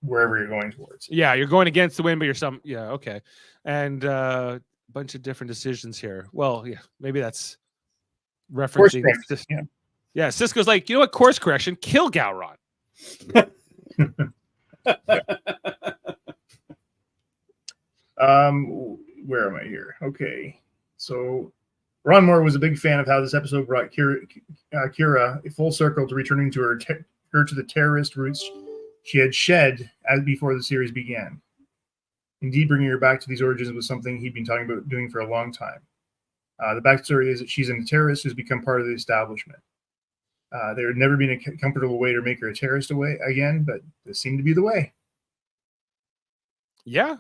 wherever you're going towards. Yeah, you're going against the wind, but okay. And a bunch of different decisions here. Well, yeah, maybe that's referencing. Yeah, Cisco's like, you know what? Course correction, kill Gowron. Where am I here? Okay, so Ron Moore was a big fan of how this episode brought Kira a full circle to returning to her to the terrorist roots she had shed as before the series began. Indeed, bringing her back to these origins was something he'd been talking about doing for a long time. The backstory is that she's a terrorist who's become part of the establishment. There had never been a comfortable way to make her a terrorist again, but this seemed to be the way. Yeah.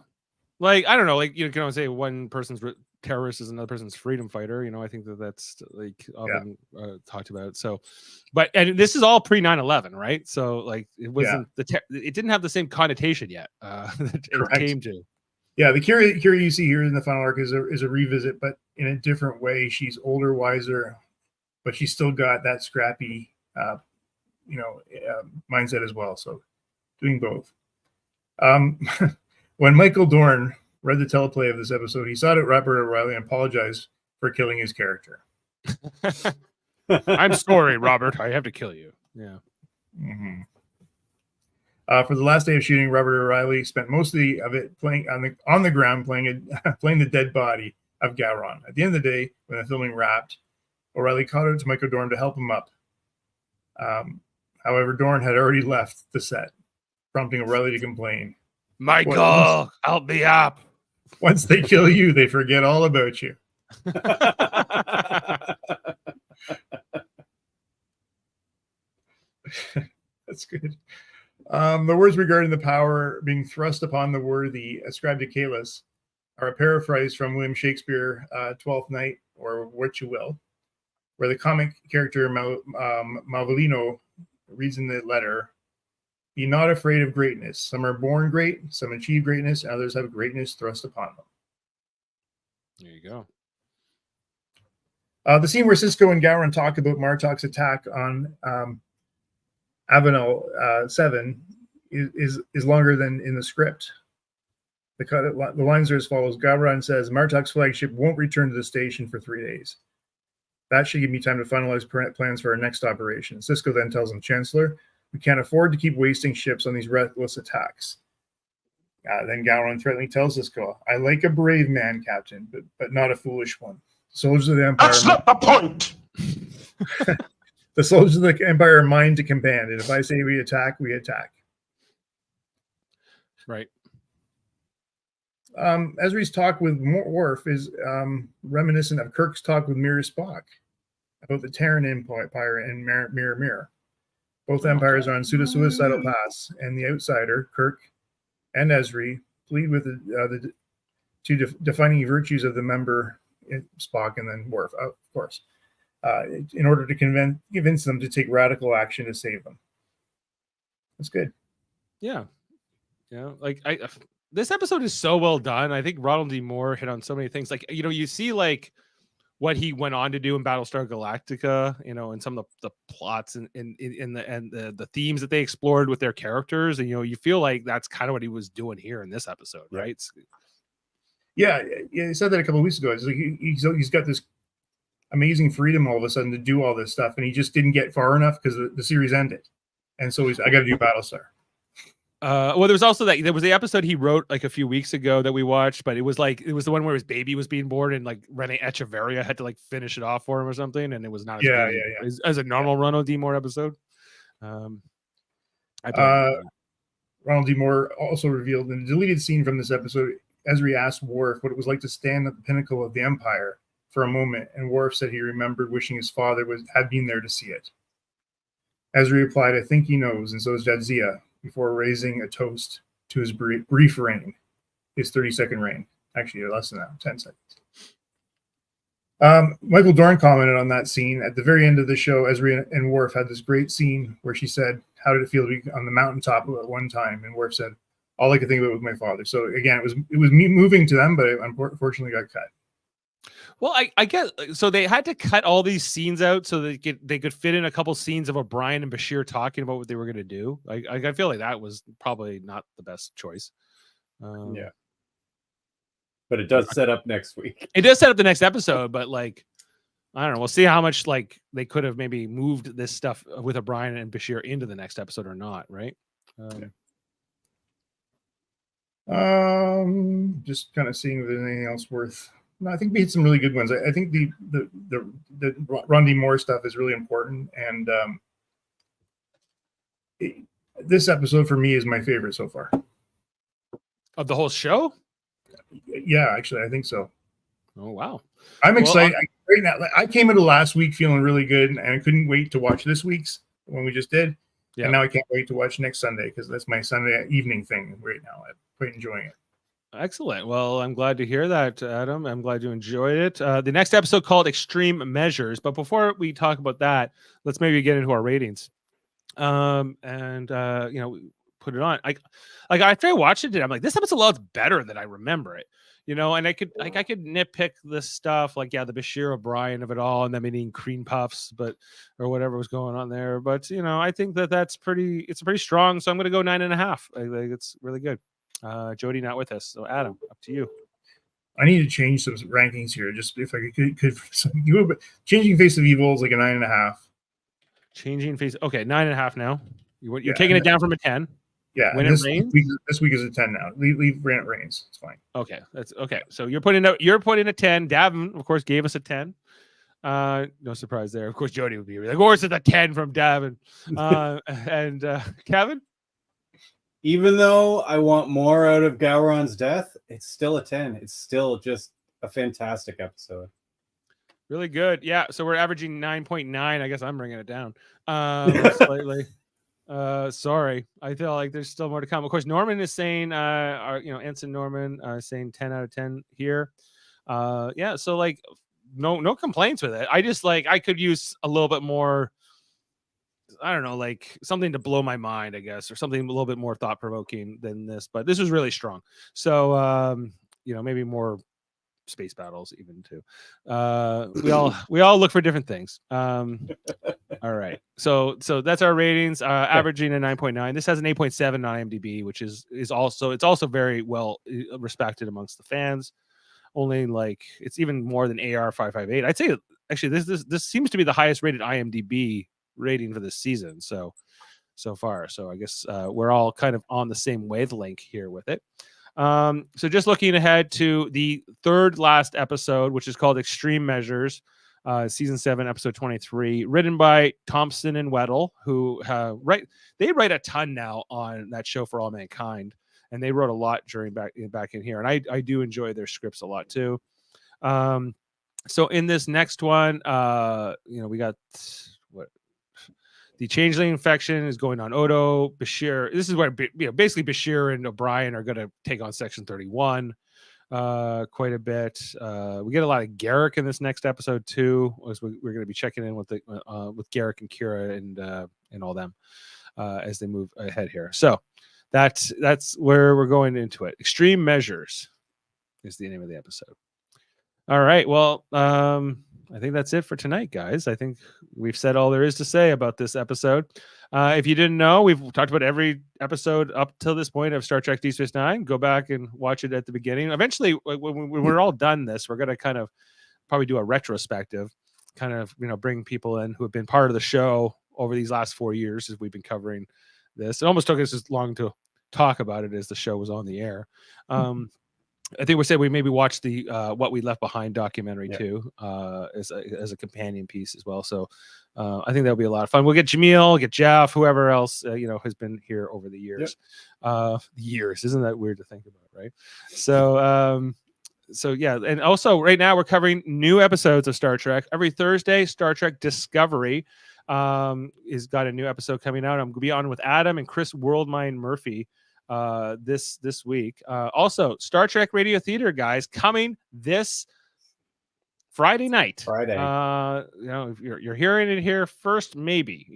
I don't know, you can always say one person's terrorist is another person's freedom fighter. I think that's often talked about. So, and this is all pre 9/11, right? So it wasn't it didn't have the same connotation yet that it came to. Yeah, the Kira you see here in the final arc is a revisit, but in a different way. She's older, wiser, but she's still got that scrappy, mindset as well. So, doing both. When Michael Dorn read the teleplay of this episode, he saw that Robert O'Reilly and apologized for killing his character. I'm sorry, Robert. I have to kill you. Yeah. Mm-hmm. For the last day of shooting, Robert O'Reilly spent most of it playing on the ground, playing the dead body of Gowron. At the end of the day, when the filming wrapped, O'Reilly called out to Michael Dorn to help him up. However, Dorn had already left the set, prompting O'Reilly to complain. Michael, help me up. Once they kill you, they forget all about you. That's good. The words regarding the power being thrust upon the worthy ascribed to Kalis are a paraphrase from William Shakespeare, Twelfth Night, or What You Will, where the comic character Malvolino reads in the letter, "Be not afraid of greatness. Some are born great, some achieve greatness, and others have greatness thrust upon them." There you go. The scene where Sisko and Gowron talk about Martok's attack on Avenel 7 is longer than in the script. The lines are as follows. Gowron says, "Martok's flagship won't return to the station for 3 days. That should give me time to finalize plans for our next operation." Sisko then tells him, "Chancellor, we can't afford to keep wasting ships on these reckless attacks." Then Gowron threateningly tells Sisko, "I like a brave man, Captain, but not a foolish one. Soldiers of the Empire..." That's not the point! "The soldiers of the Empire are mine to command, and if I say we attack, we attack." Right. Ezri's talk with Worf is reminiscent of Kirk's talk with Mirror Spock about the Terran Empire and Mirror. Both empires are on pseudo-suicidal paths, and the outsider, Kirk, and Ezri plead with the two defining virtues of the member, Spock and then Worf, of course, in order to convince them to take radical action to save them. That's good. Yeah. Like this episode is so well done. I think Ronald D. Moore hit on so many things. Like, you see like what he went on to do in Battlestar Galactica, and some of the plots and the themes that they explored with their characters. And, you feel like that's kind of what he was doing here in this episode, right? Yeah, he said that a couple of weeks ago. It's like he's got this amazing freedom all of a sudden to do all this stuff, and he just didn't get far enough because the series ended. And so I got to do Battlestar. Well, there was also there was the episode he wrote like a few weeks ago that we watched, but it was the one where his baby was being born and like Rene Echeverria had to like finish it off for him or something, and it was not as a normal Ronald D. Moore episode. Ronald D. Moore also revealed in a deleted scene from this episode, Ezri asked Worf what it was like to stand at the pinnacle of the Empire for a moment, and Worf said he remembered wishing his father had been there to see it. Ezri replied, "I think he knows, and so does Jadzia," before raising a toast to his brief reign, his 30-second reign. Actually, less than that, 10 seconds. Michael Dorn commented on that scene. At the very end of the show, Ezri and Worf had this great scene where she said, "How did it feel to be on the mountaintop at one time?" And Worf said, "All I could think about was my father." So again, it was me moving to them, but it unfortunately got cut. Well, I guess so. They had to cut all these scenes out so they could fit in a couple scenes of O'Brien and Bashir talking about what they were going to do. I feel like that was probably not the best choice. Yeah, but it does set up next week. It does set up the next episode, but like, I don't know. We'll see how much like they could have maybe moved this stuff with O'Brien and Bashir into the next episode or not, right? Just kind of seeing if there's anything else worth. No, I think we had some really good ones. I think the Ron D. Moore stuff is really important, and this episode for me is my favorite so far. Of the whole show? Yeah, actually, I think so. Oh wow! I'm excited right now. I came into last week feeling really good, and I couldn't wait to watch this week's when we just did. Yeah. And now I can't wait to watch next Sunday because that's my Sunday evening thing right now. I'm quite enjoying it. Excellent. Well, I'm glad to hear that, Adam. I'm glad you enjoyed it. The next episode called Extreme Measures. But before we talk about that, let's maybe get into our ratings. And put it on. After I watched it, I'm like, this episode loads better than I remember it. And I could nitpick this stuff, like, the Bashir O'Brien of it all, and them eating cream puffs, or whatever was going on there. But I think it's pretty strong. So I'm going to go 9.5. I think it's really good. Jody not with us, so Adam, up to you. I need to change some rankings here. Just if I could changing Face of Evil is like a 9.5. Changing Face, okay, 9.5 now. You're taking it down from a 10. Yeah, When this it rains. this week is a 10 now. Leave when it rains. It's fine. Okay, that's okay. So you're putting a 10. Davin, of course, gave us a 10. No surprise there. Of course, Jody would be like, of course, it's a 10 from Davin. And Kevin. Even though I want more out of Gowron's death, it's still a 10. It's still just a fantastic episode. Really good. Yeah. So we're averaging 9.9. I guess I'm bringing it down slightly. Sorry. I feel like there's still more to come. Of course, Norman is saying, Ensign Norman saying 10 out of 10 here. Yeah. So like, no complaints with it. I just like, I could use a little bit more, I don't know, like something to blow my mind, I guess, or something a little bit more thought provoking than this, but this was really strong. So, maybe more space battles even too. We all look for different things. All right. So that's our ratings, averaging a 9.9. This has an 8.7 on IMDb, which is also very well respected amongst the fans. Only like it's even more than AR 558. I'd say actually this seems to be the highest rated IMDb rating for this season so far. So I guess we're all kind of on the same wavelength here with it. So just looking ahead to the third last episode, which is called Extreme Measures, season 7, episode 23, written by Thompson and Weddle, who write a ton now on that show For All Mankind, and they wrote a lot during back in here, and I do enjoy their scripts a lot too. So in this next one, we got the changeling infection is going on Odo. Bashir, this is where basically Bashir and O'Brien are going to take on Section 31 quite a bit. We get a lot of Garrick in this next episode too. We're going to be checking in with Garrick and Kira and all them as they move ahead here. So that's where we're going into it. Extreme Measures is the name of the episode. All right. Well, I think that's it for tonight, guys. I think we've said all there is to say about this episode. If you didn't know, we've talked about every episode up till this point of Star Trek DS9. Go back and watch it at the beginning. Eventually, when we're all done this, we're going to kind of probably do a retrospective, kind of, bring people in who have been part of the show over these last 4 years as we've been covering this. It almost took us as long to talk about it as the show was on the air. I think we said we maybe watched the What We Left Behind documentary too, as a companion piece as well. So I think that'll be a lot of fun. We'll get Jaemeel, get Jeff, whoever else has been here over the years. Years, isn't that weird to think about, right? So yeah, and also right now we're covering new episodes of Star Trek every Thursday. Star Trek Discovery is got a new episode coming out. I'm gonna be on with Adam and Chris Worldmind Murphy this week. Also Star Trek Radio Theater, guys, coming this Friday night. If you're hearing it here first, maybe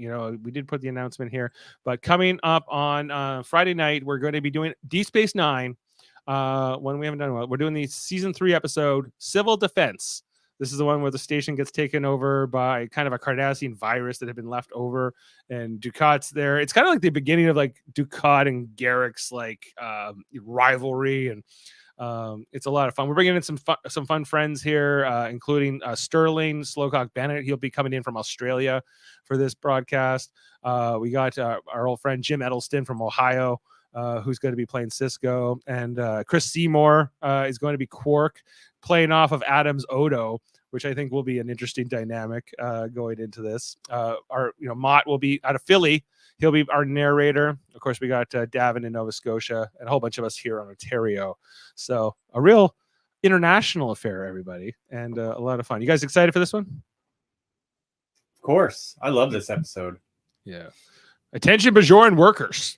we did put the announcement here, but coming up on Friday night, we're going to be doing Deep Space Nine. When we haven't done one, we're doing the season 3 episode Civil Defense. This is the one where the station gets taken over by kind of a Cardassian virus that had been left over, and Ducat's there. It's kind of like the beginning of like Ducat and Garrick's rivalry, and it's a lot of fun. We're bringing in some fun friends here, including Sterling Slowcock Bennett. He'll be coming in from Australia for this broadcast. We got our old friend Jim Edelston from Ohio, who's going to be playing Cisco, and Chris Seymour is going to be Quark, playing off of Adam's Odo, which I think will be an interesting dynamic going into this. Our Mott will be out of Philly. He'll be our narrator. Of course, we got Davan in Nova Scotia and a whole bunch of us here on Ontario. So a real international affair, everybody, and a lot of fun. You guys excited for this one? Of course. I love this episode. Yeah. Attention, Bajoran workers.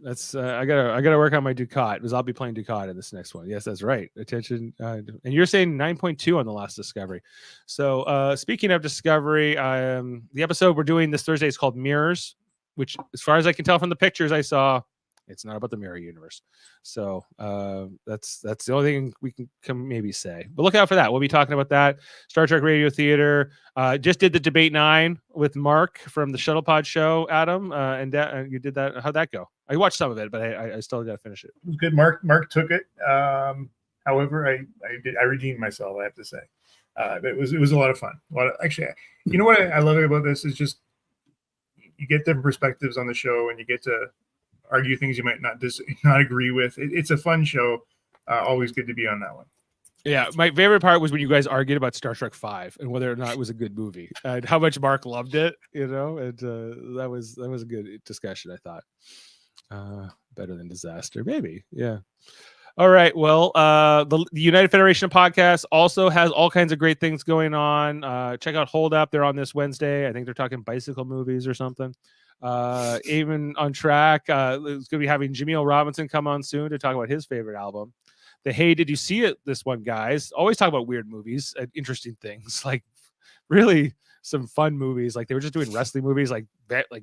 That's I gotta work on my Ducat, because I'll be playing Ducat in this next one. Yes, that's right. Attention, and you're saying 9.2 on the last Discovery. So speaking of Discovery, the episode we're doing this Thursday is called Mirrors, which, as far as I can tell from the pictures I saw, it's not about the mirror universe. So that's the only thing we can maybe say. But look out for that. We'll be talking about that. Star Trek Radio Theater just did the Debate 9 with Mark from the Shuttlepod show, Adam, and you did that. How'd that go? I watched some of it, but I still got to finish it. It was good. Mark took it. However, I redeemed myself, I have to say. It was a lot of fun. Actually, you know what I love about this is just you get different perspectives on the show, and you get to argue things you might not agree with. It's a fun show. Always good to be on that one. Yeah, my favorite part was when you guys argued about Star Trek V and whether or not it was a good movie and how much Mark loved it. And that was a good discussion. I thought better than Disaster, maybe. Yeah. All right. Well, the United Federation of Podcasts also has all kinds of great things going on. Check out Hold Up. They're on this Wednesday. I think they're talking bicycle movies or something. Even on Track, it's going to be having Jaemeel Robinson come on soon to talk about his favorite album. The Hey, Did You See It? This one, guys. Always talk about weird movies and interesting things. Like, really some fun movies. Like, they were just doing wrestling movies like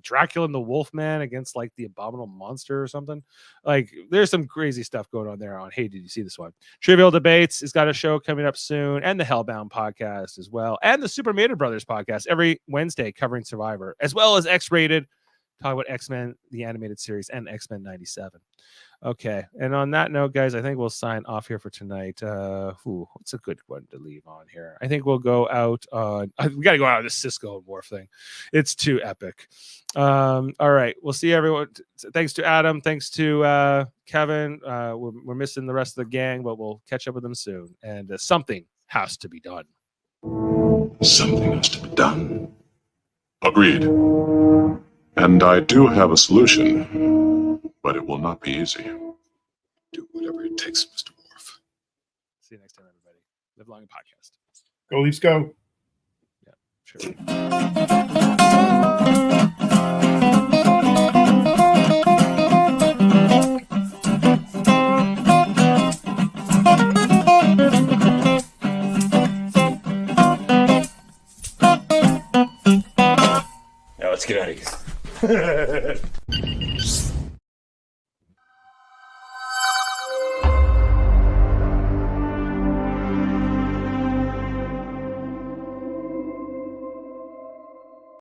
Dracula and the Wolfman against like the Abominable Monster or something. Like, there's some crazy stuff going on there on Hey, Did You See This One? Trivial Debates has got a show coming up soon, and the Hellbound podcast as well, and the Super Mario Brothers podcast every Wednesday covering Survivor, as well as X-Rated, talk about X-Men, the animated series, and X-Men 97. Okay, and on that note, guys, I think we'll sign off here for tonight. What's a good one to leave on here? I think we'll go out on. We got to go out on this Cisco and Worf thing. It's too epic. All right, we'll see everyone. Thanks to Adam. Thanks to Kevin. We're missing the rest of the gang, but we'll catch up with them soon. And something has to be done. Something has to be done. Agreed. And I do have a solution, but it will not be easy. Do whatever it takes, Mr. Worf. See you next time, everybody. Live long and podcast. Go Leafs, go. Yeah, sure. Now let's get out of here.